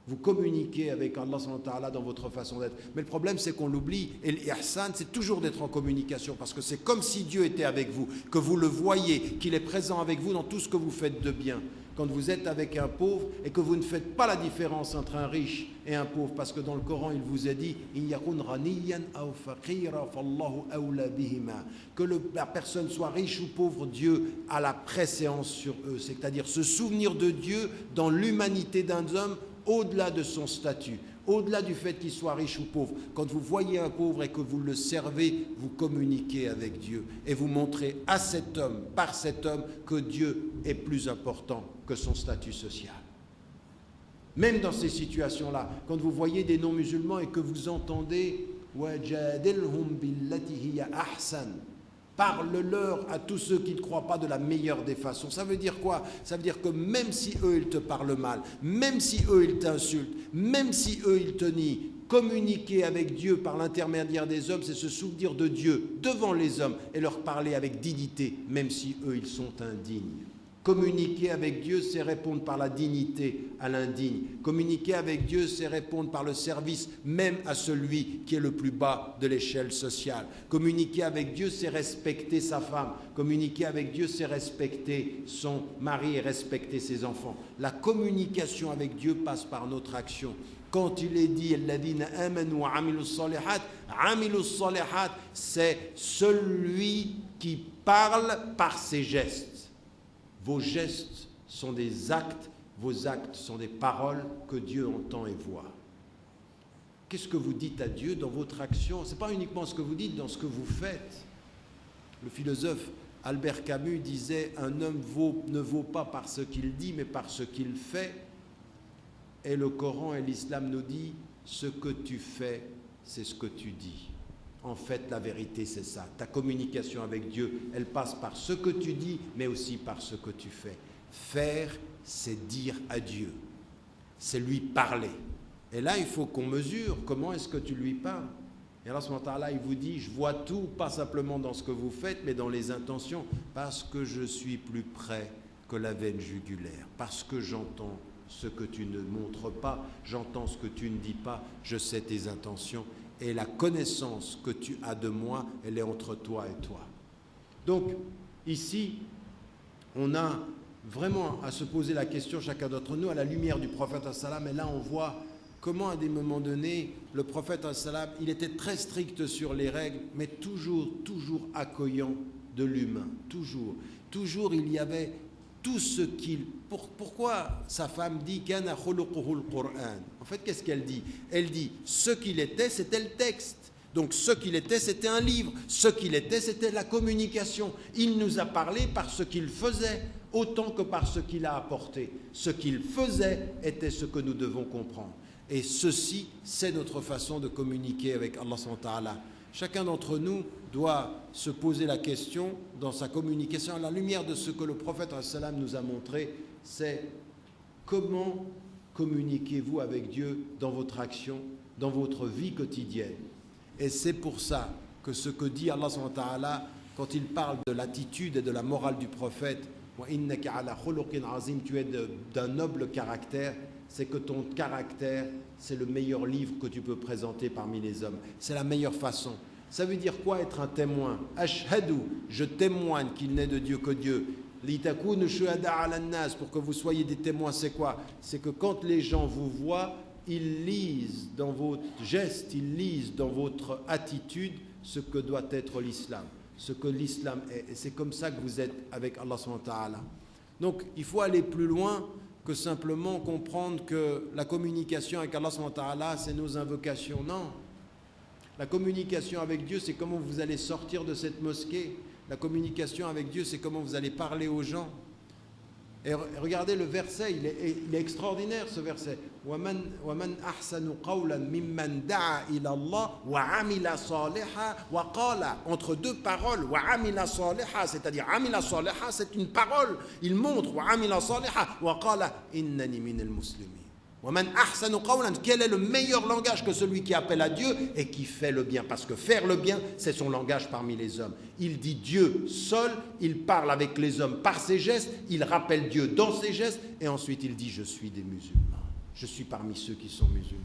Vous communiquez avec Allah subhanahu wa ta'ala dans votre façon d'être. Mais le problème, c'est qu'on l'oublie. Et l'ihsan, c'est toujours d'être en communication. Parce que c'est comme si Dieu était avec vous, que vous le voyez, qu'il est présent avec vous dans tout ce que vous faites de bien. Quand vous êtes avec un pauvre et que vous ne faites pas la différence entre un riche et un pauvre, parce que dans le Coran, il vous est dit que la personne soit riche ou pauvre, Dieu a la préséance sur eux. C'est-à-dire se souvenir de Dieu dans l'humanité d'un homme, au-delà de son statut, au-delà du fait qu'il soit riche ou pauvre. Quand vous voyez un pauvre et que vous le servez, vous communiquez avec Dieu et vous montrez à cet homme, par cet homme, que Dieu est plus important que son statut social. Même dans ces situations-là, quand vous voyez des non-musulmans et que vous entendez « Wajadilhum billati hiya ahsan » parle-leur à tous ceux qui ne croient pas de la meilleure des façons. Ça veut dire quoi? Ça veut dire que même si eux, ils te parlent mal, même si eux, ils t'insultent, même si eux, ils te nient, communiquer avec Dieu par l'intermédiaire des hommes, c'est se souvenir de Dieu devant les hommes et leur parler avec dignité, même si eux, ils sont indignes. Communiquer avec Dieu, c'est répondre par la dignité à l'indigne. Communiquer avec Dieu, c'est répondre par le service même à celui qui est le plus bas de l'échelle sociale. Communiquer avec Dieu, c'est respecter sa femme. Communiquer avec Dieu, c'est respecter son mari et respecter ses enfants. La communication avec Dieu passe par notre action. Quand il est dit alladhina amanu wa amilus salihat, c'est celui qui parle par ses gestes. Vos gestes sont des actes, vos actes sont des paroles que Dieu entend et voit. Qu'est-ce que vous dites à Dieu dans votre action? Ce n'est pas uniquement ce que vous dites, dans ce que vous faites. Le philosophe Albert Camus disait « Un homme ne vaut pas par ce qu'il dit, mais par ce qu'il fait. » Et le Coran et l'islam nous dit « Ce que tu fais, c'est ce que tu dis. » En fait, la vérité, c'est ça. Ta communication avec Dieu, elle passe par ce que tu dis, mais aussi par ce que tu fais. Faire, c'est dire à Dieu. C'est lui parler. Et là, il faut qu'on mesure comment est-ce que tu lui parles. Et Allah subhanahu wa ta'ala, il vous dit, je vois tout, pas simplement dans ce que vous faites, mais dans les intentions, parce que je suis plus près que la veine jugulaire, parce que j'entends ce que tu ne montres pas, j'entends ce que tu ne dis pas, je sais tes intentions, et la connaissance que tu as de moi, elle est entre toi et toi. Donc, ici, on a vraiment à se poser la question, chacun d'entre nous, à la lumière du prophète, et là on voit comment à des moments donnés, le prophète, il était très strict sur les règles, mais toujours accueillant de l'humain, toujours il y avait tout ce qu'il... Pourquoi sa femme dit « Kana khuluquhu al-Qur'an » ? En fait, qu'est-ce qu'elle dit ? Elle dit « ce qu'il était, c'était le texte ». Donc ce qu'il était, c'était un livre. Ce qu'il était, c'était la communication. Il nous a parlé par ce qu'il faisait, autant que par ce qu'il a apporté. Ce qu'il faisait était ce que nous devons comprendre. Et ceci, c'est notre façon de communiquer avec Allah subhanahu wa ta'ala. Chacun d'entre nous doit se poser la question dans sa communication à la lumière de ce que le prophète nous a montré, c'est comment communiquez-vous avec Dieu dans votre action, dans votre vie quotidienne. Et c'est pour ça que ce que dit Allah subhanahu wa ta'ala quand il parle de l'attitude et de la morale du prophète, « innaka ala khuluqin azim » tu es d'un noble caractère, c'est que ton caractère, c'est le meilleur livre que tu peux présenter parmi les hommes. C'est la meilleure façon. Ça veut dire quoi être un témoin ? Ashhadu, je témoigne qu'il n'est de Dieu que Dieu. Litakunu shuhada ala nas, pour que vous soyez des témoins, c'est quoi ? C'est que quand les gens vous voient, ils lisent dans votre geste, ils lisent dans votre attitude ce que doit être l'islam, ce que l'islam est. Et c'est comme ça que vous êtes avec Allah subhanahu wa ta'ala. Donc il faut aller plus loin que simplement comprendre que la communication avec Allah subhanahu wa ta'ala, c'est nos invocations. Non. La communication avec Dieu, c'est comment vous allez sortir de cette mosquée. La communication avec Dieu, c'est comment vous allez parler aux gens. Et regardez le verset, il est extraordinaire ce verset. وَمَنْ أَحْسَنُ قَوْلًا مِمَّنْ دَعَا إِلَى اللَّهِ وَعَمِلَ صَالِحًا وَقَالَ, entre deux paroles, وَعَمِلَ صَالِحًا, c'est-à-dire عَمِلَ صَالِحًا, c'est une parole, il montre, وَعَمِلَ صَالِحًا وَقَالَ إِنَّنِي مِنَ الْمُسْلِمِينَ. وَمَنْ أَحْسَنُ قَوْلًا, quel est le meilleur langage que celui qui appelle à Dieu et qui fait le bien, parce que faire le bien, c'est son langage parmi les hommes. Il dit Dieu seul, il parle avec les hommes par ses gestes, il rappelle Dieu dans ses gestes, et ensuite il dit je suis des musulmans, je suis parmi ceux qui sont musulmans.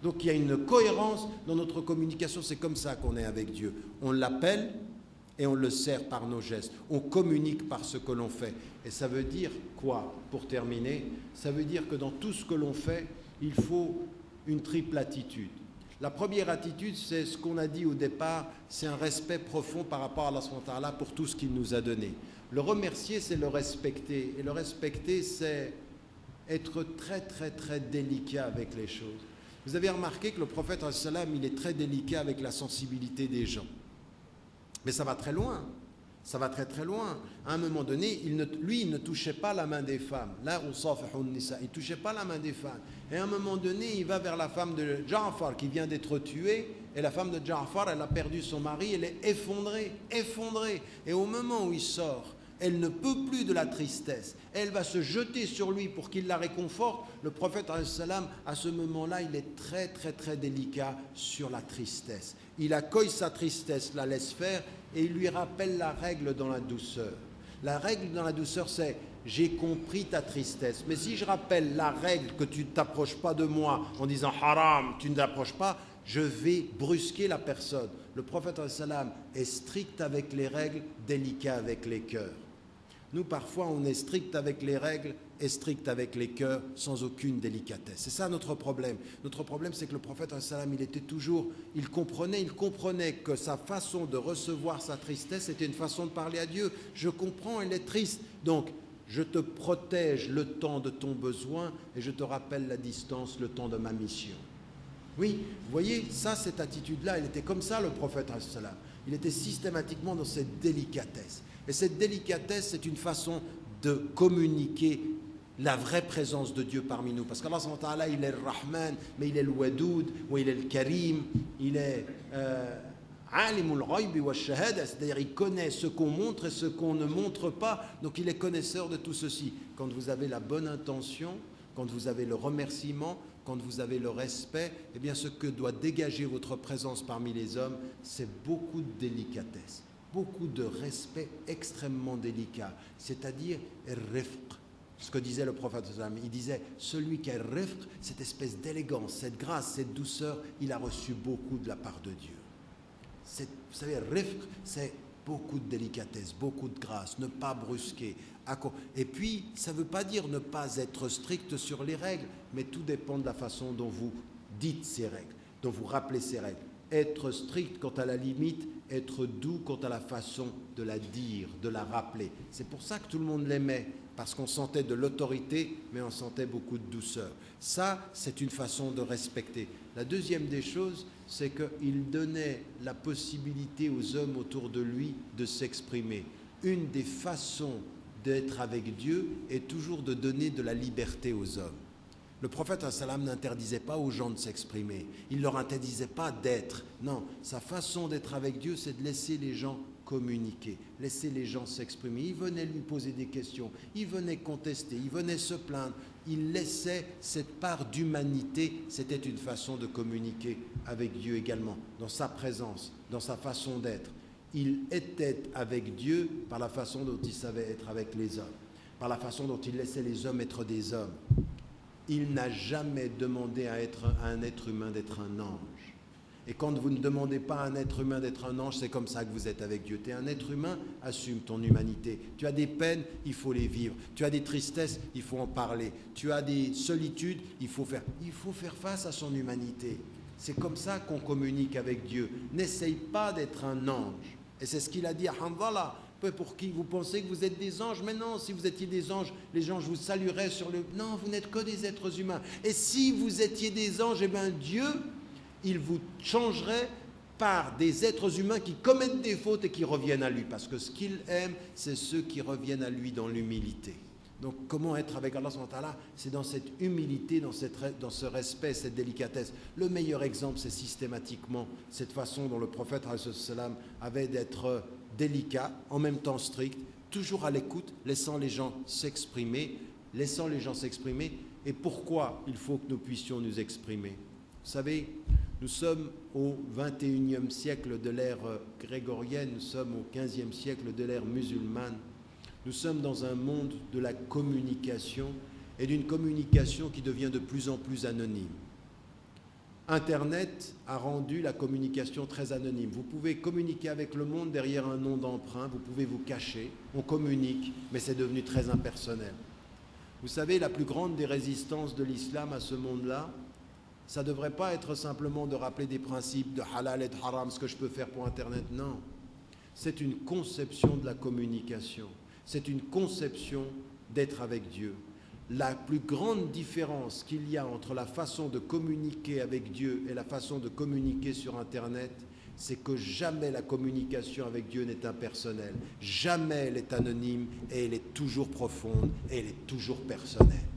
Donc il y a une cohérence dans notre communication, c'est comme ça qu'on est avec Dieu. On l'appelle et on le sert par nos gestes, on communique par ce que l'on fait. Et ça veut dire quoi, pour terminer ? Ça veut dire que dans tout ce que l'on fait, il faut une triple attitude. La première attitude, c'est ce qu'on a dit au départ, c'est un respect profond par rapport à Allah subhanahu wa ta'ala pour tout ce qu'il nous a donné. Le remercier, c'est le respecter. Et le respecter, c'est être très délicat avec les choses. Vous avez remarqué que le prophète, il est très délicat avec la sensibilité des gens. Mais ça va très loin. Ça va très loin. À un moment donné, il ne touchait pas la main des femmes. Là, il ne touchait pas la main des femmes. Et à un moment donné, il va vers la femme de Ja'far qui vient d'être tuée. Et la femme de Ja'far, elle a perdu son mari, elle est effondrée. Et au moment où il sort, elle ne peut plus de la tristesse. Elle va se jeter sur lui pour qu'il la réconforte. Le prophète, à ce moment-là, il est très délicat sur la tristesse. Il accueille sa tristesse, la laisse faire et il lui rappelle la règle dans la douceur. La règle dans la douceur, c'est « j'ai compris ta tristesse ». Mais si je rappelle la règle que tu ne t'approches pas de moi en disant « haram, tu ne t'approches pas », je vais brusquer la personne. Le prophète est strict avec les règles, délicat avec les cœurs. Nous, parfois, on est strict avec les règles et strict avec les cœurs, sans aucune délicatesse. C'est ça notre problème. Notre problème, c'est que le prophète, il comprenait que sa façon de recevoir sa tristesse était une façon de parler à Dieu. Je comprends, elle est triste. Donc, je te protège le temps de ton besoin et je te rappelle la distance, le temps de ma mission. Oui, vous voyez, cette attitude-là, il était comme ça, le prophète. Il était systématiquement dans cette délicatesse. Et cette délicatesse, c'est une façon de communiquer la vraie présence de Dieu parmi nous. Parce qu'Allah, il est le Rahman, mais il est le Wadoud, ou il est le Karim, il est Alimul Ghaybi wa Shahada, c'est-à-dire il connaît ce qu'on montre et ce qu'on ne montre pas. Donc il est connaisseur de tout ceci. Quand vous avez la bonne intention, quand vous avez le remerciement, quand vous avez le respect, eh bien ce que doit dégager votre présence parmi les hommes, c'est beaucoup de délicatesse, beaucoup de respect extrêmement délicat, c'est-à-dire rifq. Ce que disait le prophète, il disait, celui qui a rifq, cette espèce d'élégance, cette grâce, cette douceur, il a reçu beaucoup de la part de Dieu. Vous savez, rifq, c'est beaucoup de délicatesse, beaucoup de grâce, ne pas brusquer. Et puis, ça ne veut pas dire ne pas être strict sur les règles, mais tout dépend de la façon dont vous dites ces règles, dont vous rappelez ces règles. Être strict quant à la limite, être doux quant à la façon de la dire, de la rappeler. C'est pour ça que tout le monde l'aimait, parce qu'on sentait de l'autorité, mais on sentait beaucoup de douceur. Ça, c'est une façon de respecter. La deuxième des choses, c'est qu'il donnait la possibilité aux hommes autour de lui de s'exprimer. Une des façons d'être avec Dieu est toujours de donner de la liberté aux hommes. Le prophète n'interdisait pas aux gens de s'exprimer, il ne leur interdisait pas d'être. Non, sa façon d'être avec Dieu, c'est de laisser les gens communiquer, laisser les gens s'exprimer. Il venait lui poser des questions, il venait contester, il venait se plaindre, il laissait cette part d'humanité. C'était une façon de communiquer avec Dieu également, dans sa présence, dans sa façon d'être. Il était avec Dieu par la façon dont il savait être avec les hommes, par la façon dont il laissait les hommes être des hommes. Il n'a jamais demandé à un être humain d'être un ange. Et quand vous ne demandez pas à un être humain d'être un ange, c'est comme ça que vous êtes avec Dieu. Tu es un être humain, assume ton humanité. Tu as des peines, il faut les vivre. Tu as des tristesses, il faut en parler. Tu as des solitudes, il faut faire face à son humanité. C'est comme ça qu'on communique avec Dieu. N'essaye pas d'être un ange. Et c'est ce qu'il a dit à Hanzala. Pour qui vous pensez que vous êtes des anges? Mais non, si vous étiez des anges, les anges vous salueraient sur le... Non, vous n'êtes que des êtres humains. Et si vous étiez des anges, eh bien Dieu, il vous changerait par des êtres humains qui commettent des fautes et qui reviennent à lui. Parce que ce qu'il aime, c'est ceux qui reviennent à lui dans l'humilité. Donc comment être avec Allah subhanahu wa ta'ala? C'est dans cette humilité, dans ce respect, cette délicatesse. Le meilleur exemple, c'est systématiquement cette façon dont le prophète avait d'être délicat, en même temps strict, toujours à l'écoute, laissant les gens s'exprimer. Et pourquoi il faut que nous puissions nous exprimer? Vous savez, nous sommes au 21e siècle de l'ère grégorienne, nous sommes au 15e siècle de l'ère musulmane. Nous sommes dans un monde de la communication et d'une communication qui devient de plus en plus anonyme. Internet a rendu la communication très anonyme. Vous pouvez communiquer avec le monde derrière un nom d'emprunt, vous pouvez vous cacher, on communique, mais c'est devenu très impersonnel. Vous savez, la plus grande des résistances de l'islam à ce monde-là, ça ne devrait pas être simplement de rappeler des principes de halal et de haram, ce que je peux faire pour Internet, non. C'est une conception de la communication, c'est une conception d'être avec Dieu. La plus grande différence qu'il y a entre la façon de communiquer avec Dieu et la façon de communiquer sur Internet, c'est que jamais la communication avec Dieu n'est impersonnelle. Jamais elle est anonyme et elle est toujours profonde et elle est toujours personnelle.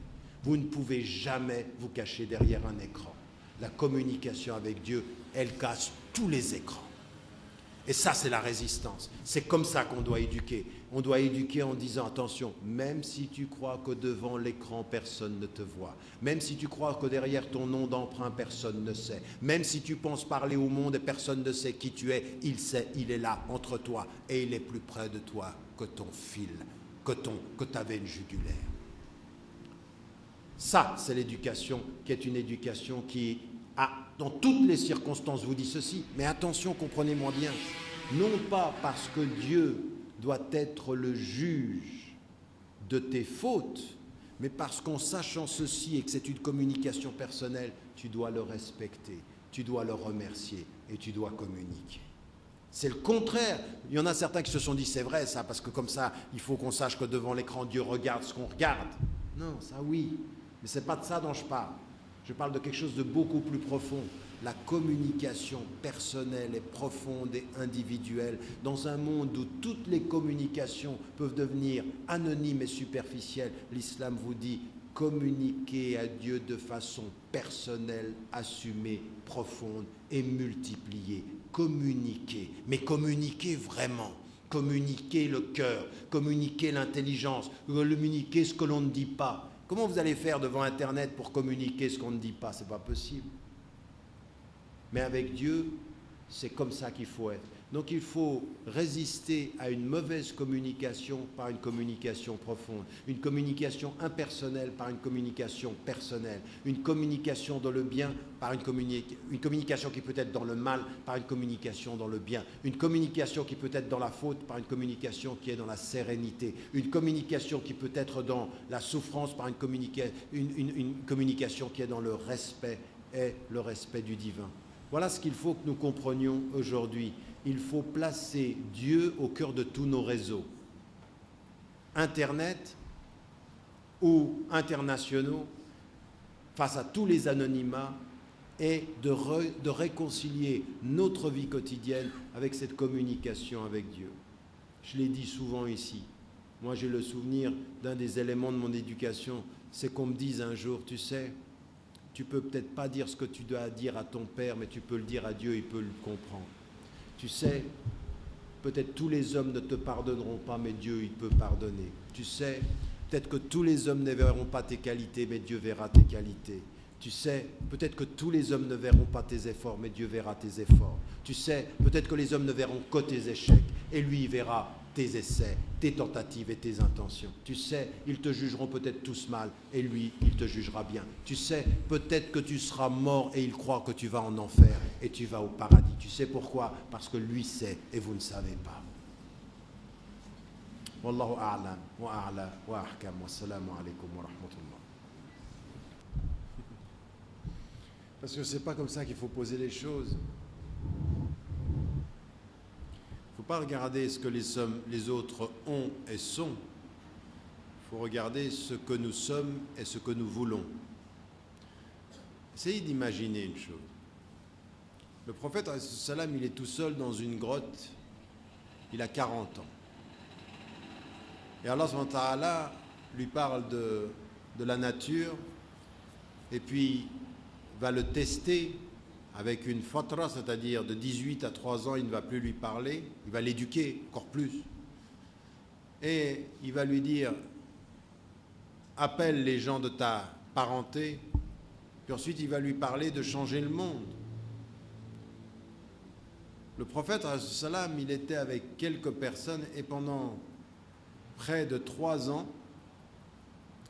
Vous ne pouvez jamais vous cacher derrière un écran. La communication avec Dieu, elle casse tous les écrans. Et ça, c'est la résistance. C'est comme ça qu'on doit éduquer. On doit éduquer en disant, attention, même si tu crois que devant l'écran, personne ne te voit, même si tu crois que derrière ton nom d'emprunt, personne ne sait, même si tu penses parler au monde et personne ne sait qui tu es, il sait, il est là, entre toi, et il est plus près de toi que ton fil, que ta veine jugulaire. Ça, c'est l'éducation qui est une éducation qui dans toutes les circonstances vous dit ceci, mais attention, comprenez-moi bien, non pas parce que Dieu doit être le juge de tes fautes, mais parce qu'en sachant ceci et que c'est une communication personnelle, tu dois le respecter, tu dois le remercier et tu dois communiquer. C'est le contraire. Il y en a certains qui se sont dit, c'est vrai ça, parce que comme ça, il faut qu'on sache que devant l'écran, Dieu regarde ce qu'on regarde. Non, ça oui, mais ce n'est pas de ça dont je parle. Je parle de quelque chose de beaucoup plus profond. La communication personnelle et profonde et individuelle dans un monde où toutes les communications peuvent devenir anonymes et superficielles. L'islam vous dit communiquer à Dieu de façon personnelle, assumée, profonde et multipliée. Communiquer, mais communiquer vraiment. Communiquer le cœur, communiquer l'intelligence, communiquer ce que l'on ne dit pas. Comment vous allez faire devant Internet pour communiquer ce qu'on ne dit pas? Ce n'est pas possible. Mais avec Dieu, c'est comme ça qu'il faut être. Donc il faut résister à une mauvaise communication par une communication profonde, une communication impersonnelle par une communication personnelle, une communication dans le bien par une communication qui peut être dans le mal par une communication dans le bien, une communication qui peut être dans la faute par une communication qui est dans la sérénité, une communication qui peut être dans la souffrance par une communication qui est dans le respect et le respect du divin. Voilà ce qu'il faut que nous comprenions aujourd'hui. Il faut placer Dieu au cœur de tous nos réseaux, Internet ou internationaux, face à tous les anonymats, et de réconcilier notre vie quotidienne avec cette communication avec Dieu. Je l'ai dit souvent ici. Moi, j'ai le souvenir d'un des éléments de mon éducation, c'est qu'on me dise un jour, tu sais, tu peux peut-être pas dire ce que tu dois dire à ton père, mais tu peux le dire à Dieu, il peut le comprendre. Tu sais, peut-être tous les hommes ne te pardonneront pas, mais Dieu, il peut pardonner. Tu sais, peut-être que tous les hommes ne verront pas tes qualités, mais Dieu verra tes qualités. Tu sais, peut-être que tous les hommes ne verront pas tes efforts, mais Dieu verra tes efforts. Tu sais, peut-être que les hommes ne verront que tes échecs, et lui, il verra tes essais, tes tentatives et tes intentions. Tu sais, ils te jugeront peut-être tous mal, et lui, il te jugera bien. Tu sais, peut-être que tu seras mort, et il croit que tu vas en enfer, et tu vas au paradis. Tu sais pourquoi? Parce que lui sait, et vous ne savez pas. Wallahu a'lam, wa a'la, wa ahkam, wa salamu alaykum wa rahmatullah. Parce que c'est pas comme ça qu'il faut poser les choses. Il ne faut pas regarder ce que les autres ont et sont. Il faut regarder ce que nous sommes et ce que nous voulons. Essayez d'imaginer une chose. Le prophète, salam, il est tout seul dans une grotte. Il a 40 ans. Et Allah subhanahu wa ta'ala lui parle de la nature et puis va le tester avec une fatra, c'est-à-dire de 18 à 3 ans, il ne va plus lui parler, il va l'éduquer encore plus. Et il va lui dire, appelle les gens de ta parenté, puis ensuite il va lui parler de changer le monde. Le prophète, salam, il était avec quelques personnes et pendant près de 3 ans,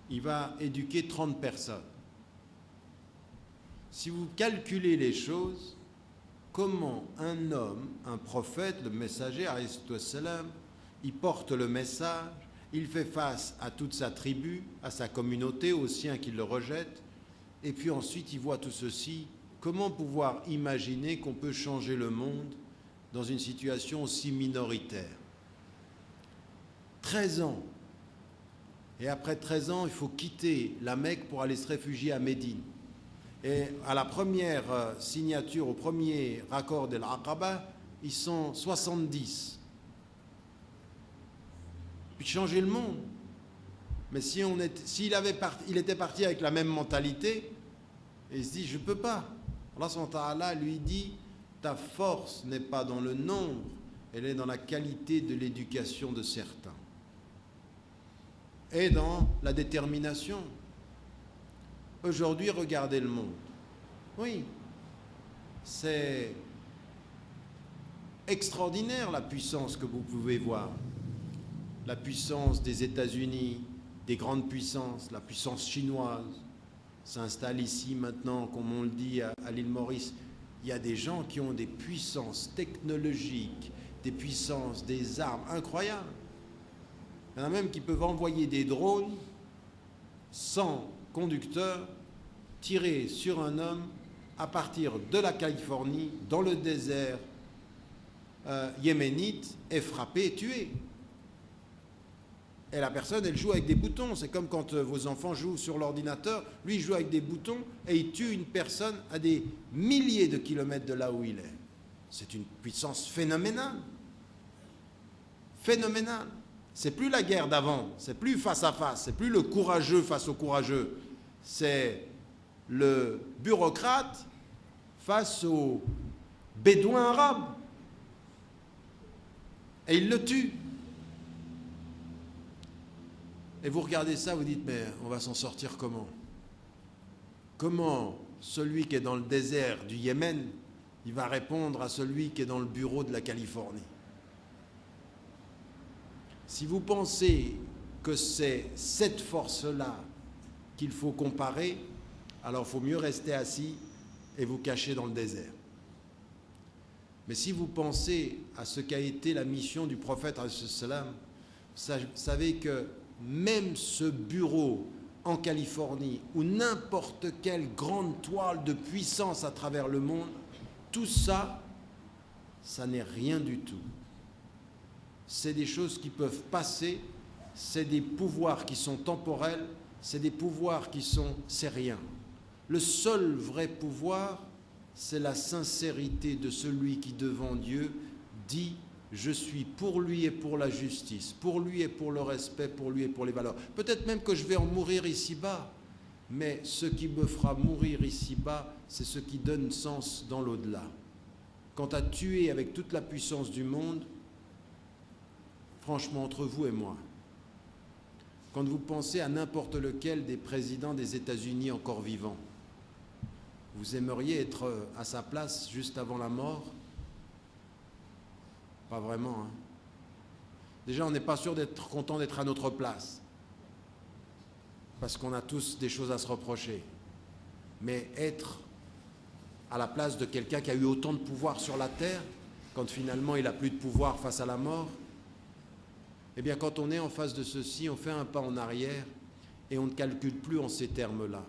il va éduquer 30 personnes. Si vous calculez les choses, comment un homme, un prophète, le messager, salam, il porte le message, il fait face à toute sa tribu, à sa communauté, aux siens qui le rejettent, et puis ensuite il voit tout ceci. Comment pouvoir imaginer qu'on peut changer le monde dans une situation aussi minoritaire? 13 ans. Et après 13 ans, il faut quitter la Mecque pour aller se réfugier à Médine. Et à la première signature, au premier raccord de l'Aqaba, ils sont 70. Puis changer le monde. Mais s'il était parti avec la même mentalité, et il se dit, je ne peux pas. Allah subhanahu wa ta'ala lui dit, ta force n'est pas dans le nombre, elle est dans la qualité de l'éducation de certains. Et dans la détermination. Aujourd'hui, regardez le monde. Oui, c'est extraordinaire la puissance que vous pouvez voir. La puissance des États-Unis, des grandes puissances, la puissance chinoise s'installe ici maintenant, comme on le dit, à l'île Maurice. Il y a des gens qui ont des puissances technologiques, des puissances, des armes incroyables. Il y en a même qui peuvent envoyer des drones sans conducteur, tirer sur un homme à partir de la Californie, dans le désert yéménite, et frapper et tuer. Et la personne, elle joue avec des boutons. C'est comme quand vos enfants jouent sur l'ordinateur. Lui, il joue avec des boutons et il tue une personne à des milliers de kilomètres de là où il est. C'est une puissance phénoménale. Phénoménale. C'est plus la guerre d'avant, c'est plus face à face, c'est plus le courageux face au courageux. C'est le bureaucrate face au bédouin arabe. Et il le tue. Et vous regardez ça, vous dites, mais on va s'en sortir comment? Comment celui qui est dans le désert du Yémen, il va répondre à celui qui est dans le bureau de la Californie? Si vous pensez que c'est cette force-là qu'il faut comparer, alors il faut mieux rester assis et vous cacher dans le désert. Mais si vous pensez à ce qu'a été la mission du prophète, vous savez que même ce bureau en Californie ou n'importe quelle grande toile de puissance à travers le monde, tout ça, ça n'est rien du tout. C'est des choses qui peuvent passer, c'est des pouvoirs qui sont temporels, c'est des pouvoirs qui sont... c'est rien. Le seul vrai pouvoir, c'est la sincérité de celui qui, devant Dieu, dit « Je suis pour lui et pour la justice, pour lui et pour le respect, pour lui et pour les valeurs. » Peut-être même que je vais en mourir ici-bas, mais ce qui me fera mourir ici-bas, c'est ce qui donne sens dans l'au-delà. Quant à tuer avec toute la puissance du monde, franchement, entre vous et moi, quand vous pensez à n'importe lequel des présidents des États-Unis encore vivants, vous aimeriez être à sa place juste avant la mort? Pas vraiment. Hein. Déjà, on n'est pas sûr d'être content d'être à notre place, parce qu'on a tous des choses à se reprocher. Mais être à la place de quelqu'un qui a eu autant de pouvoir sur la terre, quand finalement il n'a plus de pouvoir face à la mort, eh bien, quand on est en face de ceci, on fait un pas en arrière et on ne calcule plus en ces termes-là.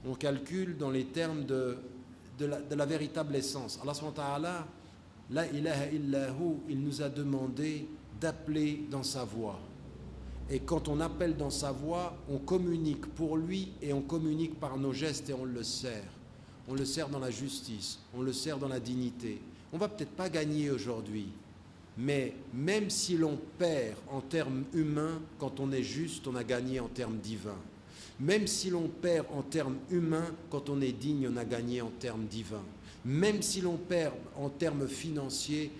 On calcule dans les termes de la véritable essence. Allah subhanahu wa ta'ala, la ilaha illahu, il nous a demandé d'appeler dans sa voix. Et quand on appelle dans sa voix, on communique pour lui et on communique par nos gestes et on le sert. On le sert dans la justice, on le sert dans la dignité. On ne va peut-être pas gagner aujourd'hui, mais même si l'on perd en termes humains, quand on est juste, on a gagné en termes divins. Même si l'on perd en termes humains, quand on est digne, on a gagné en termes divins. Même si l'on perd en termes financiers,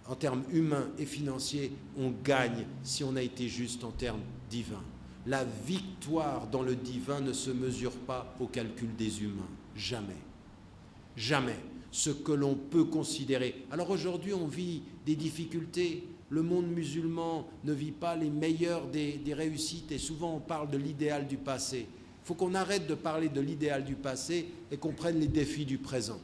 en termes humains et financiers, on gagne si on a été juste en termes divins. La victoire dans le divin ne se mesure pas au calcul des humains. Jamais. Jamais. Ce que l'on peut considérer. Alors aujourd'hui, on vit des difficultés. Le monde musulman ne vit pas les meilleures des réussites et souvent on parle de l'idéal du passé. Il faut qu'on arrête de parler de l'idéal du passé et qu'on prenne les défis du présent.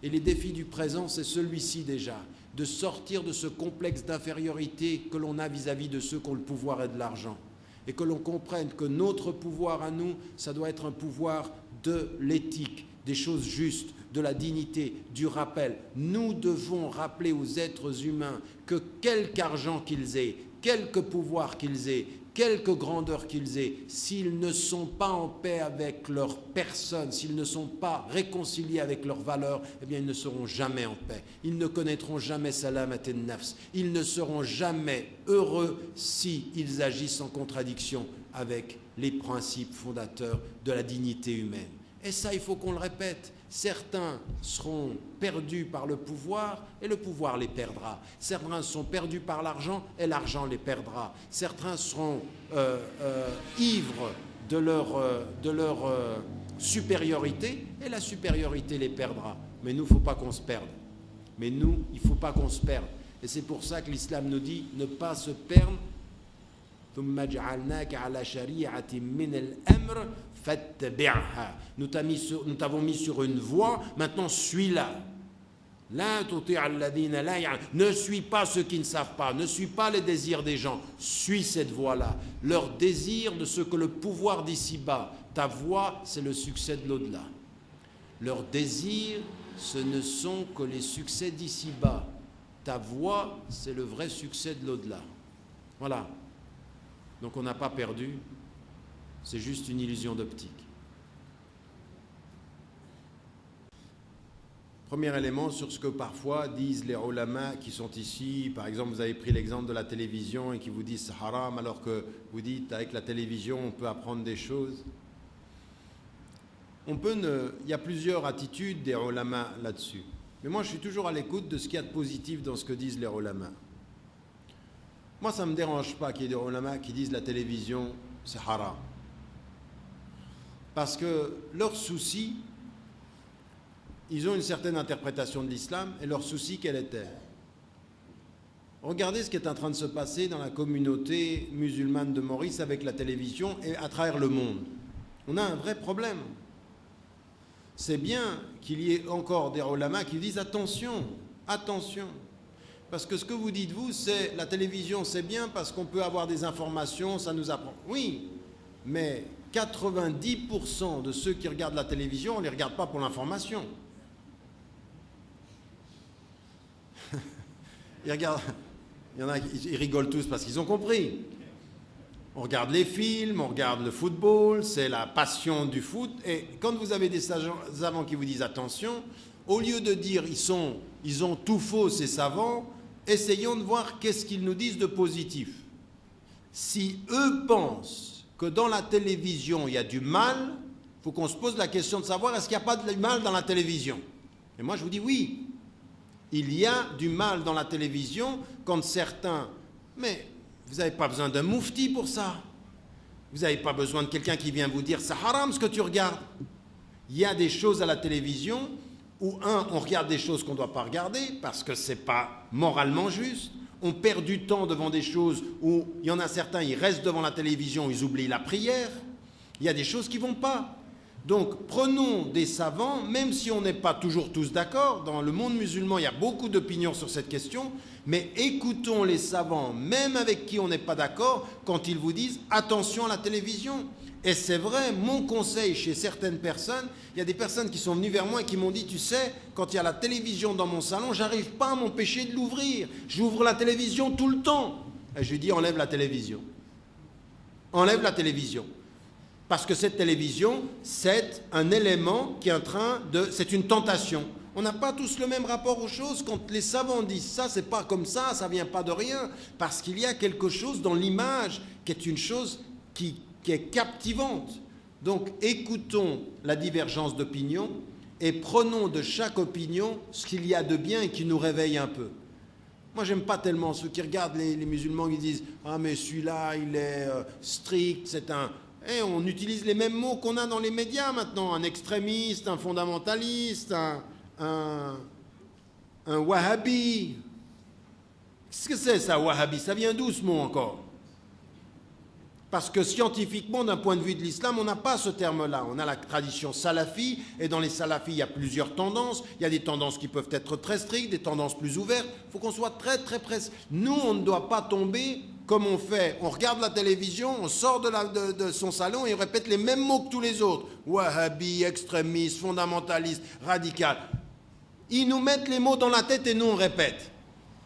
Et les défis du présent, c'est celui-ci déjà, de sortir de ce complexe d'infériorité que l'on a vis-à-vis de ceux qui ont le pouvoir et de l'argent. Et que l'on comprenne que notre pouvoir à nous, ça doit être un pouvoir de l'éthique, des choses justes, de la dignité, du rappel. Nous devons rappeler aux êtres humains que quelque argent qu'ils aient, quelque pouvoir qu'ils aient, quelque grandeur qu'ils aient, s'ils ne sont pas en paix avec leur personne, s'ils ne sont pas réconciliés avec leurs valeurs, eh bien ils ne seront jamais en paix. Ils ne connaîtront jamais salamat an-nafs. Ils ne seront jamais heureux s'ils agissent en contradiction avec les principes fondateurs de la dignité humaine. Et ça, il faut qu'on le répète. Certains seront perdus par le pouvoir et le pouvoir les perdra. Certains sont perdus par l'argent et l'argent les perdra. Certains seront ivres de leur supériorité et la supériorité les perdra. Mais nous, il ne faut pas qu'on se perde. Mais nous, il ne faut pas qu'on se perde. Et c'est pour ça que l'islam nous dit ne pas se perdre. Nous t'avons mis sur une voie, maintenant suis-la. Ne suis pas ceux qui ne savent pas, ne suis pas les désirs des gens, suis cette voie-là. Leur désir de ce que le pouvoir d'ici-bas, ta voie, c'est le succès de l'au-delà. Leurs désirs, ce ne sont que les succès d'ici-bas. Ta voie, c'est le vrai succès de l'au-delà. Voilà. Donc on n'a pas perdu, c'est juste une illusion d'optique. Premier élément sur ce que parfois disent les ulama qui sont ici. Par exemple, vous avez pris l'exemple de la télévision et qui vous disent c'est haram alors que vous dites avec la télévision on peut apprendre des choses. Il y a plusieurs attitudes des ulama là-dessus. Mais moi je suis toujours à l'écoute de ce qu'il y a de positif dans ce que disent les ulama. Moi, ça ne me dérange pas qu'il y ait des ulama qui disent la télévision, c'est haram. Parce que leur souci, ils ont une certaine interprétation de l'islam, et leur souci, quelle était? Regardez ce qui est en train de se passer dans la communauté musulmane de Maurice avec la télévision et à travers le monde. On a un vrai problème. C'est bien qu'il y ait encore des ulama qui disent attention, attention. Parce que ce que vous dites, vous, c'est la télévision, c'est bien parce qu'on peut avoir des informations, ça nous apprend. Oui, mais 90% de ceux qui regardent la télévision, on ne les regarde pas pour l'information. Ils regardent, il y en a qui rigolent tous parce qu'ils ont compris. On regarde les films, on regarde le football, c'est la passion du foot. Et quand vous avez des savants qui vous disent attention, au lieu de dire ils ont tout faux ces savants, essayons de voir qu'est-ce qu'ils nous disent de positif. Si eux pensent que dans la télévision il y a du mal, il faut qu'on se pose la question de savoir est-ce qu'il n'y a pas de mal dans la télévision. Et moi je vous dis oui, il y a du mal dans la télévision quand certains... Mais vous n'avez pas besoin d'un moufti pour ça. Vous n'avez pas besoin de quelqu'un qui vient vous dire c'est haram ce que tu regardes. Il y a des choses à la télévision où, on regarde des choses qu'on ne doit pas regarder parce que ce n'est pas moralement juste. On perd du temps devant des choses où il y en a certains, ils restent devant la télévision, ils oublient la prière. Il y a des choses qui ne vont pas. Donc prenons des savants, même si on n'est pas toujours tous d'accord, dans le monde musulman il y a beaucoup d'opinions sur cette question, mais écoutons les savants, même avec qui on n'est pas d'accord, quand ils vous disent attention à la télévision. Et c'est vrai, mon conseil chez certaines personnes, il y a des personnes qui sont venues vers moi et qui m'ont dit, tu sais, quand il y a la télévision dans mon salon, j'arrive pas à m'empêcher de l'ouvrir. J'ouvre la télévision tout le temps. Et je lui dis, enlève la télévision. Enlève la télévision. Parce que cette télévision, c'est un élément qui est en train de... C'est une tentation. On n'a pas tous le même rapport aux choses. Quand les savants disent ça, c'est pas comme ça ne vient pas de rien. Parce qu'il y a quelque chose dans l'image qui est une chose qui est captivante. Donc écoutons la divergence d'opinion et prenons de chaque opinion ce qu'il y a de bien et qui nous réveille un peu. Moi, j'aime pas tellement ceux qui regardent les musulmans qui disent « Ah, mais celui-là, il est strict, c'est un... » Et on utilise les mêmes mots qu'on a dans les médias maintenant. Un extrémiste, un fondamentaliste, un wahhabi. Qu'est-ce que c'est ça, wahhabi? Ça vient d'où ce mot encore? Parce que scientifiquement, d'un point de vue de l'islam, on n'a pas ce terme-là. On a la tradition salafi, et dans les salafis, il y a plusieurs tendances. Il y a des tendances qui peuvent être très strictes, des tendances plus ouvertes. Il faut qu'on soit très, très précis. Nous, on ne doit pas tomber comme on fait. On regarde la télévision, on sort de son salon et on répète les mêmes mots que tous les autres. Wahhabi, extrémiste, fondamentaliste, radical. Ils nous mettent les mots dans la tête et nous, on répète.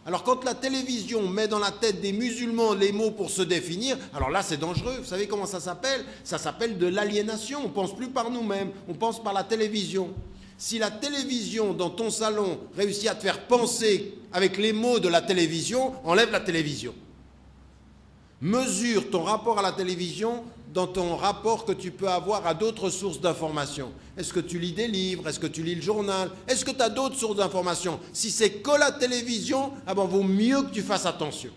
Alors quand la télévision met dans la tête des musulmans les mots pour se définir, alors là c'est dangereux. Vous savez comment ça s'appelle? Ça s'appelle de l'aliénation. On ne pense plus par nous-mêmes, on pense par la télévision. Si la télévision dans ton salon réussit à te faire penser avec les mots de la télévision, enlève la télévision. Mesure ton rapport à la télévision dans ton rapport que tu peux avoir à d'autres sources d'informations. Est-ce que tu lis des livres? Est-ce que tu lis le journal? Est-ce que tu as d'autres sources d'informations? Si c'est que la télévision, ah ben, vaut mieux que tu fasses attention.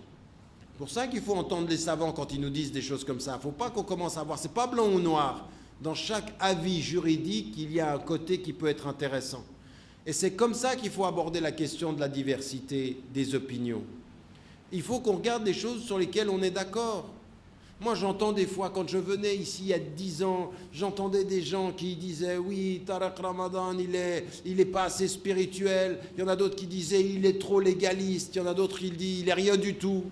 C'est pour ça qu'il faut entendre les savants quand ils nous disent des choses comme ça. Il ne faut pas qu'on commence à voir, c'est pas blanc ou noir. Dans chaque avis juridique, il y a un côté qui peut être intéressant. Et c'est comme ça qu'il faut aborder la question de la diversité des opinions. Il faut qu'on regarde des choses sur lesquelles on est d'accord. Moi, j'entends des fois, quand je venais ici il y a 10 ans, j'entendais des gens qui disaient « Oui, Tariq Ramadan, il est pas assez spirituel. » Il y en a d'autres qui disaient « Il est trop légaliste. » Il y en a d'autres qui disent « Il est rien du tout. »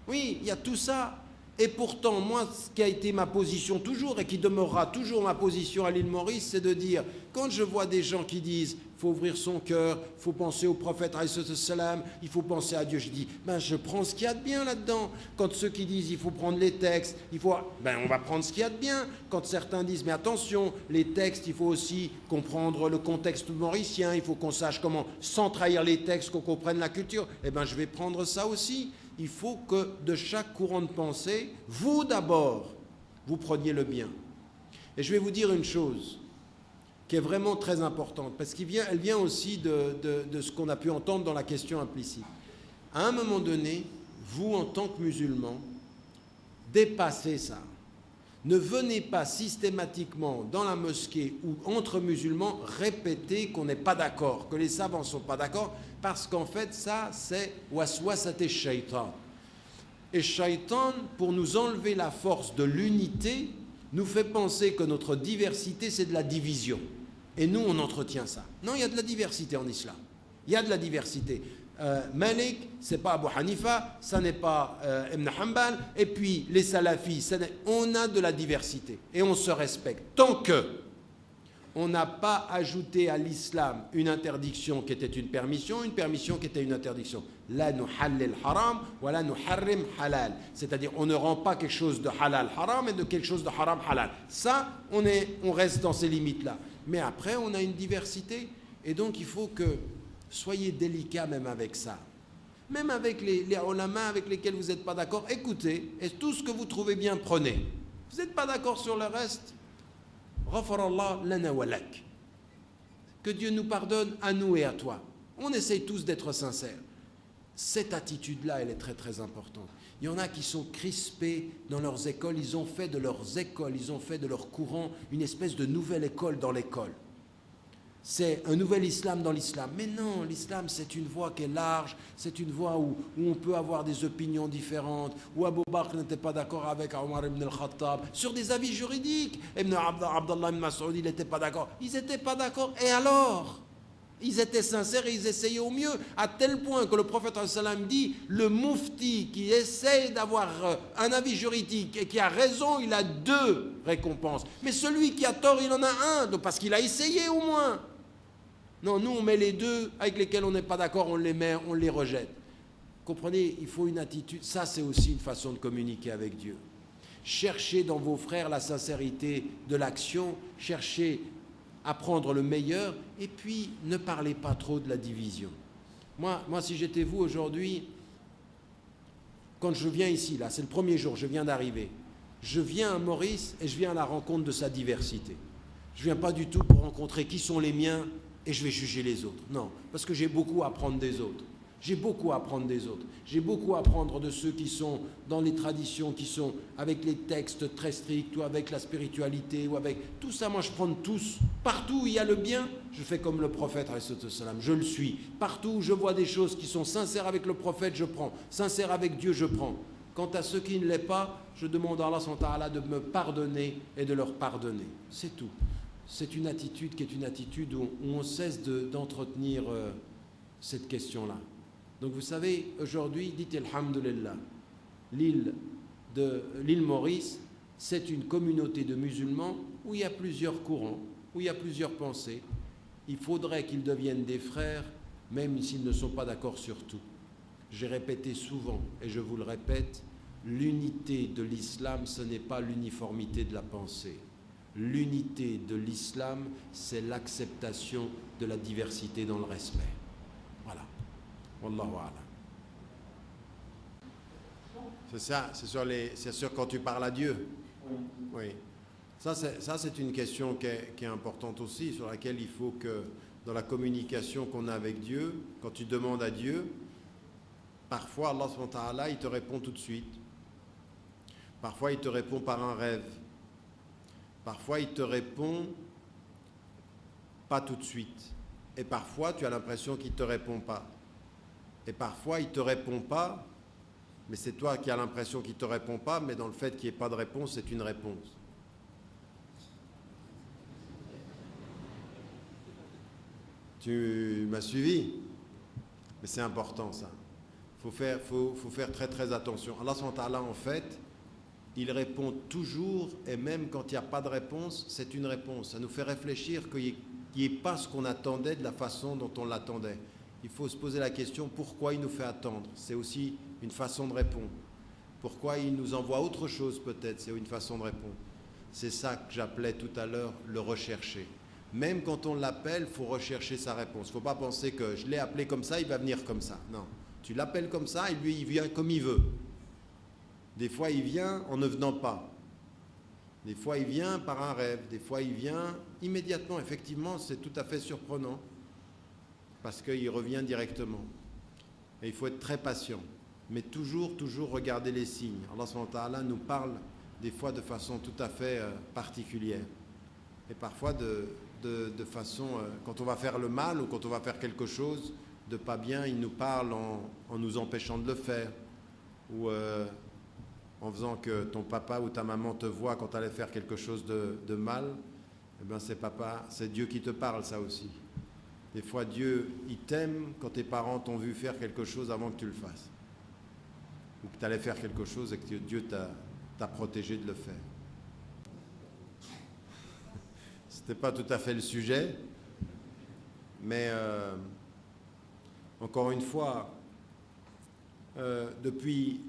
Oui, il y a tout ça. Et pourtant, moi, ce qui a été ma position toujours et qui demeurera toujours ma position à l'île Maurice, c'est de dire, quand je vois des gens qui disent « il faut ouvrir son cœur, il faut penser au prophète, il faut penser à Dieu », je dis « ben je prends ce qu'il y a de bien là-dedans ». Quand ceux qui disent « il faut prendre les textes, on va prendre ce qu'il y a de bien ». Quand certains disent « mais attention, les textes, il faut aussi comprendre le contexte mauricien, il faut qu'on sache comment, sans trahir les textes, qu'on comprenne la culture », eh bien je vais prendre ça aussi. Il faut que de chaque courant de pensée, vous d'abord, vous preniez le bien. Et je vais vous dire une chose qui est vraiment très importante, parce qu'elle vient aussi de ce qu'on a pu entendre dans la question implicite. À un moment donné, vous en tant que musulmans, dépassez ça. Ne venez pas systématiquement dans la mosquée ou entre musulmans répéter qu'on n'est pas d'accord, que les savants ne sont pas d'accord, parce qu'en fait ça c'est waswasat ash-shaytan. Et shaytan, pour nous enlever la force de l'unité, nous fait penser que notre diversité c'est de la division. Et nous on entretient ça. Non, il y a de la diversité en islam. Il y a de la diversité. Malik, c'est pas Abu Hanifa, ça n'est pas Ibn Hanbal, et puis les salafis, on a de la diversité et on se respecte. Tant que on n'a pas ajouté à l'islam une interdiction qui était une permission qui était une interdiction. La nuhallil haram, wa la nuharrim halal. C'est-à-dire, on ne rend pas quelque chose de halal haram et de quelque chose de haram halal. Ça, on reste dans ces limites-là. Mais après, on a une diversité, et donc il faut que soyez délicats même avec ça. Même avec les ulama avec lesquels vous n'êtes pas d'accord, écoutez, et tout ce que vous trouvez bien, prenez. Vous n'êtes pas d'accord sur le reste, ghafarallah lana wa lak. Que Dieu nous pardonne à nous et à toi. On essaye tous d'être sincères. Cette attitude-là, elle est très très importante. Il y en a qui sont crispés dans leurs écoles, ils ont fait de leurs écoles, ils ont fait de leur courant une espèce de nouvelle école dans l'école. C'est un nouvel islam dans l'islam. Mais non, l'islam c'est une voie qui est large, c'est une voie où on peut avoir des opinions différentes, où Abu Bakr n'était pas d'accord avec Omar ibn al-Khattab, sur des avis juridiques. Abdallah ibn Mas'ud, il n'était pas d'accord. Ils n'étaient pas d'accord, et alors ? Ils étaient sincères et ils essayaient au mieux, à tel point que le prophète sallam dit, le mufti qui essaye d'avoir un avis juridique et qui a raison, il a 2 récompenses. Mais celui qui a tort, il en a 1, donc parce qu'il a essayé au moins. Non, nous on met les 2 avec lesquels on n'est pas d'accord, on les met, on les rejette. Comprenez, il faut une attitude, ça c'est aussi une façon de communiquer avec Dieu. Cherchez dans vos frères la sincérité de l'action, cherchez à prendre le meilleur, et puis ne parlez pas trop de la division. Moi si j'étais vous aujourd'hui, quand je viens ici, là, c'est le premier jour, je viens d'arriver, je viens à Maurice et je viens à la rencontre de sa diversité. Je ne viens pas du tout pour rencontrer qui sont les miens et je vais juger les autres. Non, parce que j'ai beaucoup à apprendre des autres. J'ai beaucoup à apprendre des autres. J'ai beaucoup à apprendre de ceux qui sont dans les traditions, qui sont avec les textes très stricts, ou avec la spiritualité, ou avec tout ça. Moi, je prends de tous. Partout où il y a le bien, je fais comme le prophète, je le suis. Partout où je vois des choses qui sont sincères avec le prophète, je prends. Sincères avec Dieu, je prends. Quant à ceux qui ne l'est pas, je demande à Allah subhanahu wa ta'ala de me pardonner et de leur pardonner. C'est tout. C'est une attitude qui est une attitude où on cesse d'entretenir cette question-là. Donc vous savez, aujourd'hui, dites Alhamdulillah, l'île Maurice, c'est une communauté de musulmans où il y a plusieurs courants, où il y a plusieurs pensées. Il faudrait qu'ils deviennent des frères, même s'ils ne sont pas d'accord sur tout. J'ai répété souvent, et je vous le répète, l'unité de l'islam, ce n'est pas l'uniformité de la pensée. L'unité de l'islam, c'est l'acceptation de la diversité dans le respect. Voilà. Wallahu a'lam. C'est ça, c'est sûr quand tu parles à Dieu. Oui. Ça c'est une question qui est importante aussi, sur laquelle il faut que, dans la communication qu'on a avec Dieu, quand tu demandes à Dieu, parfois Allah subhanahu wa ta'ala, il te répond tout de suite. Parfois il te répond par un rêve. Parfois il te répond pas tout de suite. Et parfois tu as l'impression qu'il ne te répond pas. Et parfois, il ne te répond pas, mais c'est toi qui as l'impression qu'il ne te répond pas, mais dans le fait qu'il n'y ait pas de réponse, c'est une réponse. Tu m'as suivi? Mais c'est important ça. Faut faire très très attention. Allah subhanahu wa ta'ala, en fait, il répond toujours, et même quand il n'y a pas de réponse, c'est une réponse. Ça nous fait réfléchir qu'il n'y ait pas ce qu'on attendait de la façon dont on l'attendait. Il faut se poser la question, pourquoi il nous fait attendre? C'est aussi une façon de répondre. Pourquoi il nous envoie autre chose peut-être? C'est une façon de répondre. C'est ça que j'appelais tout à l'heure le rechercher. Même quand on l'appelle, il faut rechercher sa réponse. Il ne faut pas penser que je l'ai appelé comme ça, il va venir comme ça. Non, tu l'appelles comme ça et lui, il vient comme il veut. Des fois, il vient en ne venant pas. Des fois, il vient par un rêve. Des fois, il vient immédiatement. Effectivement, c'est tout à fait surprenant. Parce qu'il revient directement. Et il faut être très patient. mais toujours regarder les signes. Allah subhanahu wa ta'ala nous parle des fois de façon tout à fait particulière. Et parfois de façon, quand on va faire le mal ou quand on va faire quelque chose de pas bien, il nous parle en nous empêchant de le faire. Ou en faisant que ton papa ou ta maman te voit quand tu allais faire quelque chose de mal, eh bien c'est Dieu qui te parle, ça aussi. Des fois, Dieu, il t'aime quand tes parents t'ont vu faire quelque chose avant que tu le fasses. Ou que tu allais faire quelque chose et que Dieu t'a protégé de le faire. Ce n'était pas tout à fait le sujet, mais encore une fois, depuis...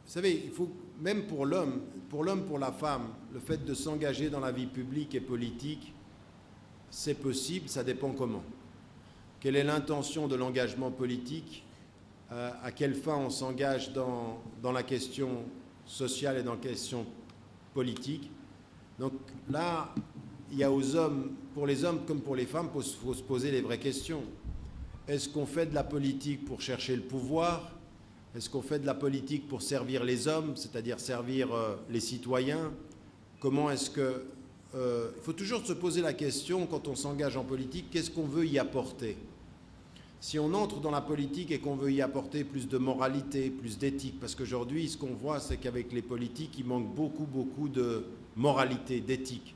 Vous savez, il faut, même pour l'homme, pour la femme, le fait de s'engager dans la vie publique et politique, c'est possible, ça dépend comment. Quelle est l'intention de l'engagement politique? À quelle fin on s'engage dans la question sociale et dans la question politique? Donc là, il y a aux hommes, pour les hommes comme pour les femmes, il faut se poser les vraies questions. Est-ce qu'on fait de la politique pour chercher le pouvoir? Est-ce qu'on fait de la politique pour servir les hommes, c'est-à-dire servir les citoyens? Comment est-ce que... il faut toujours se poser la question, quand on s'engage en politique, qu'est-ce qu'on veut y apporter? Si on entre dans la politique et qu'on veut y apporter plus de moralité, plus d'éthique, parce qu'aujourd'hui, ce qu'on voit, c'est qu'avec les politiques, il manque beaucoup de moralité, d'éthique.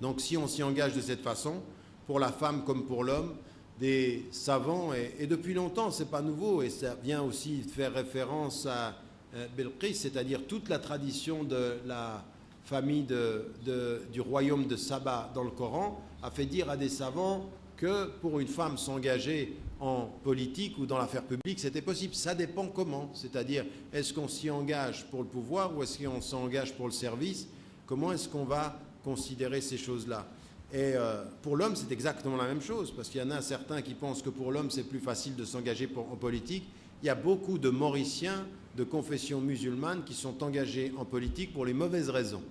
Donc si on s'y engage de cette façon, pour la femme comme pour l'homme, des savants, et depuis longtemps, c'est pas nouveau, et ça vient aussi faire référence à Belqis, c'est-à-dire toute la tradition de la famille du royaume de Saba dans le Coran, a fait dire à des savants que pour une femme s'engager en politique ou dans l'affaire publique, c'était possible. Ça dépend comment, c'est-à-dire est-ce qu'on s'y engage pour le pouvoir ou est-ce qu'on s'engage pour le service? Comment est-ce qu'on va considérer ces choses-là? Et pour l'homme, c'est exactement la même chose, parce qu'il y en a certains qui pensent que pour l'homme, c'est plus facile de s'engager en politique. Il y a beaucoup de Mauriciens de confession musulmane qui sont engagés en politique pour les mauvaises raisons.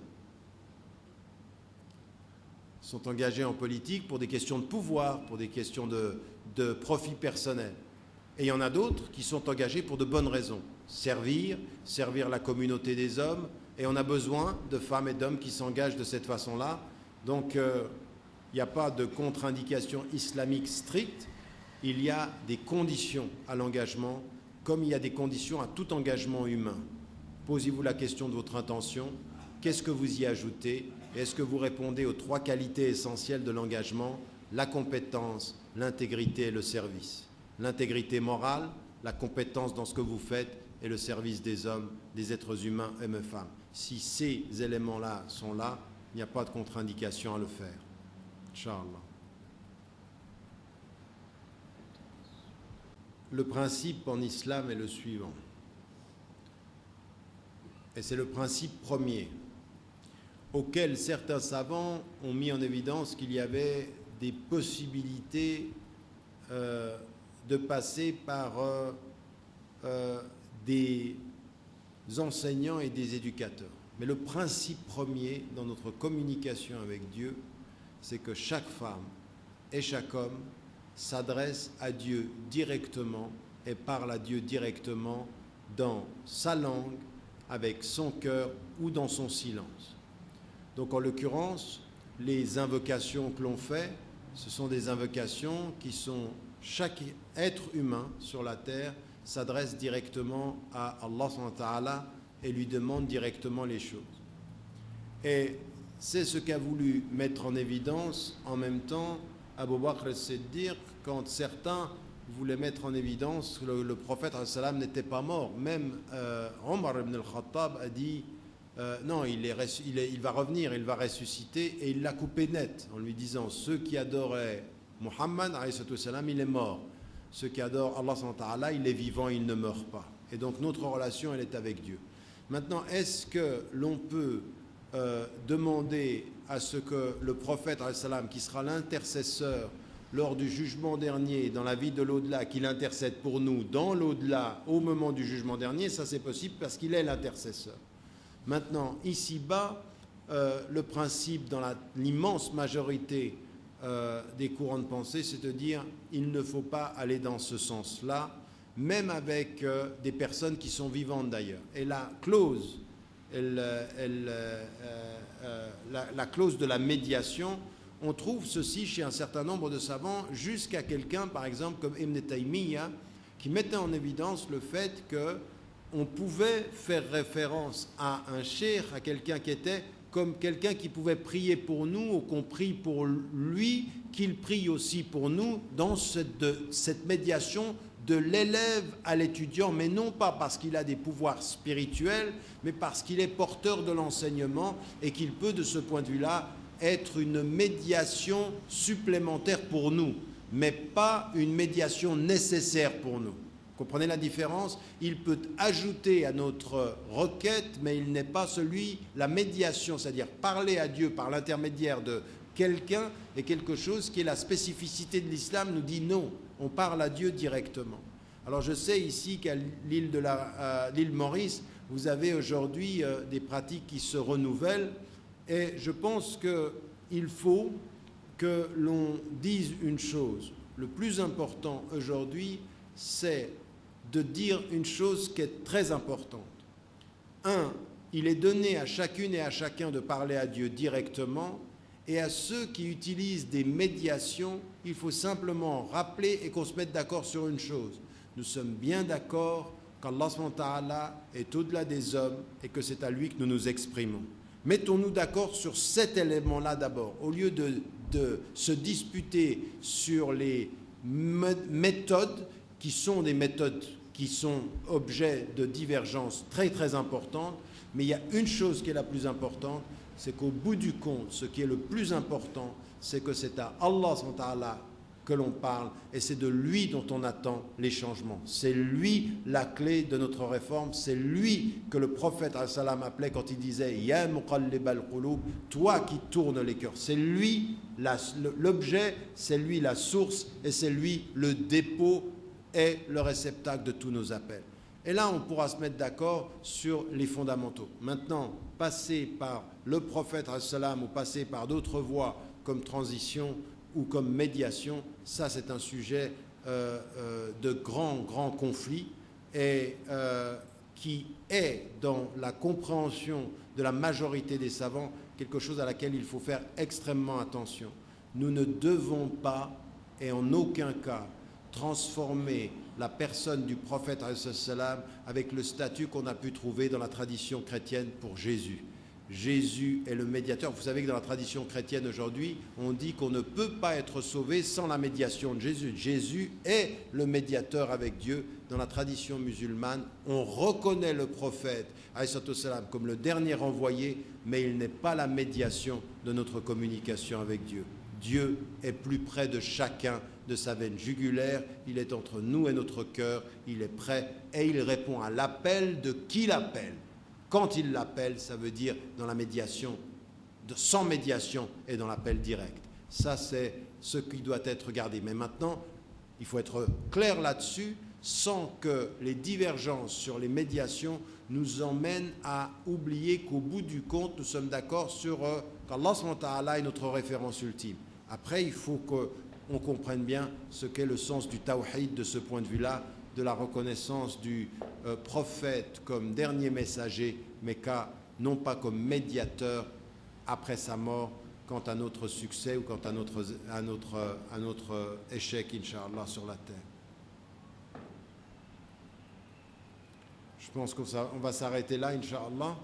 Ils sont engagés en politique pour des questions de pouvoir, pour des questions de profit personnel. Et il y en a d'autres qui sont engagés pour de bonnes raisons. Servir la communauté des hommes, et on a besoin de femmes et d'hommes qui s'engagent de cette façon-là. Donc, il n'y a pas de contre-indication islamique stricte, il y a des conditions à l'engagement, comme il y a des conditions à tout engagement humain. Posez-vous la question de votre intention, qu'est-ce que vous y ajoutez? Et est-ce que vous répondez aux 3 qualités essentielles de l'engagement? La compétence, l'intégrité et le service. L'intégrité morale, la compétence dans ce que vous faites et le service des hommes, des êtres humains, hommes et femmes. Si ces éléments-là sont là, il n'y a pas de contre-indication à le faire. Inch'Allah. Le principe en islam est le suivant. Et c'est le principe premier, auquel certains savants ont mis en évidence qu'il y avait des possibilités de passer par des enseignants et des éducateurs. Mais le principe premier dans notre communication avec Dieu, c'est que chaque femme et chaque homme s'adresse à Dieu directement et parle à Dieu directement dans sa langue, avec son cœur ou dans son silence. Donc en l'occurrence, les invocations que l'on fait, ce sont des invocations qui sont... Chaque être humain sur la terre s'adresse directement à Allah subhanahu wa ta'ala et lui demande directement les choses. Et c'est ce qu'a voulu mettre en évidence en même temps Abu Bakr as-Siddiq quand certains voulaient mettre en évidence que le prophète n'était pas mort. Même Omar ibn al-Khattab a dit non, il va revenir, il va ressusciter, et il l'a coupé net en lui disant ceux qui adoraient Muhammad, il est mort. Ceux qui adorent Allah subhanahu wa ta'ala, il est vivant, il ne meurt pas. Et donc notre relation, elle est avec Dieu. Maintenant, est-ce que l'on peut demander à ce que le prophète, qui sera l'intercesseur lors du jugement dernier, dans la vie de l'au-delà, qu'il intercède pour nous dans l'au-delà, au moment du jugement dernier, ça c'est possible parce qu'il est l'intercesseur. Maintenant, ici-bas, le principe dans l'immense majorité des courants de pensée, c'est de dire il ne faut pas aller dans ce sens-là, même avec des personnes qui sont vivantes d'ailleurs. Et la clause, la clause de la médiation, on trouve ceci chez un certain nombre de savants, jusqu'à quelqu'un, par exemple, comme Ibn Taymiyyah, qui mettait en évidence le fait qu'on pouvait faire référence à un cheikh, à quelqu'un qui était comme quelqu'un qui pouvait prier pour nous, ou qu'on prie pour lui, qu'il prie aussi pour nous, dans cette médiation de l'élève à l'étudiant, mais non pas parce qu'il a des pouvoirs spirituels, mais parce qu'il est porteur de l'enseignement et qu'il peut, de ce point de vue-là, être une médiation supplémentaire pour nous, mais pas une médiation nécessaire pour nous. Comprenez la différence? Il peut ajouter à notre requête, mais il n'est pas la médiation, c'est-à-dire parler à Dieu par l'intermédiaire de quelqu'un, est quelque chose qui est la spécificité de l'islam, nous dit non, on parle à Dieu directement. Alors je sais ici qu'à l'île Maurice, vous avez aujourd'hui des pratiques qui se renouvellent, et je pense qu'il faut que l'on dise une chose. Le plus important aujourd'hui, c'est de dire une chose qui est très importante. Il est donné à chacune et à chacun de parler à Dieu directement, et à ceux qui utilisent des médiations, il faut simplement rappeler et qu'on se mette d'accord sur une chose. Nous sommes bien d'accord qu'Allah subhanahu wa ta'ala est au-delà des hommes et que c'est à lui que nous nous exprimons. Mettons-nous d'accord sur cet élément-là d'abord, au lieu de se disputer sur les méthodes qui sont des méthodes qui sont objets de divergences très très importantes, mais il y a une chose qui est la plus importante, c'est qu'au bout du compte, ce qui est le plus important, c'est que c'est à Allah subhanahu wa ta'ala que l'on parle, et c'est de lui dont on attend les changements. C'est lui la clé de notre réforme, c'est lui que le prophète salam appelait quand il disait « Ya muqallibal qulub » toi qui tournes les cœurs. C'est lui l'objet, c'est lui la source, et c'est lui le dépôt et le réceptacle de tous nos appels. Et là, on pourra se mettre d'accord sur les fondamentaux. Maintenant, passer par le prophète salam ou passer par d'autres voies comme transition ou comme médiation, ça c'est un sujet de grand conflit et qui est dans la compréhension de la majorité des savants quelque chose à laquelle il faut faire extrêmement attention. Nous ne devons pas et en aucun cas transformer la personne du prophète salam avec le statut qu'on a pu trouver dans la tradition chrétienne pour Jésus. Jésus est le médiateur. Vous savez que dans la tradition chrétienne aujourd'hui, on dit qu'on ne peut pas être sauvé sans la médiation de Jésus. Jésus est le médiateur avec Dieu. Dans la tradition musulmane, on reconnaît le prophète salam comme le dernier envoyé, mais il n'est pas la médiation de notre communication avec Dieu. Dieu est plus près de chacun de sa veine jugulaire, il est entre nous et notre cœur, il est prêt et il répond à l'appel de qui l'appelle. Quand il l'appelle, ça veut dire dans la médiation, sans médiation et dans l'appel direct. Ça, c'est ce qui doit être gardé. Mais maintenant, il faut être clair là-dessus, sans que les divergences sur les médiations nous emmènent à oublier qu'au bout du compte, nous sommes d'accord sur qu'Allah subhanahu wa ta'ala est notre référence ultime. Après, il faut qu'on comprenne bien ce qu'est le sens du tawhid de ce point de vue-là, de la reconnaissance du prophète comme dernier messager, mais non pas comme médiateur après sa mort, quant à notre succès ou quant à notre échec, Inch'Allah, sur la terre. Je pense qu'on va s'arrêter là, Inch'Allah.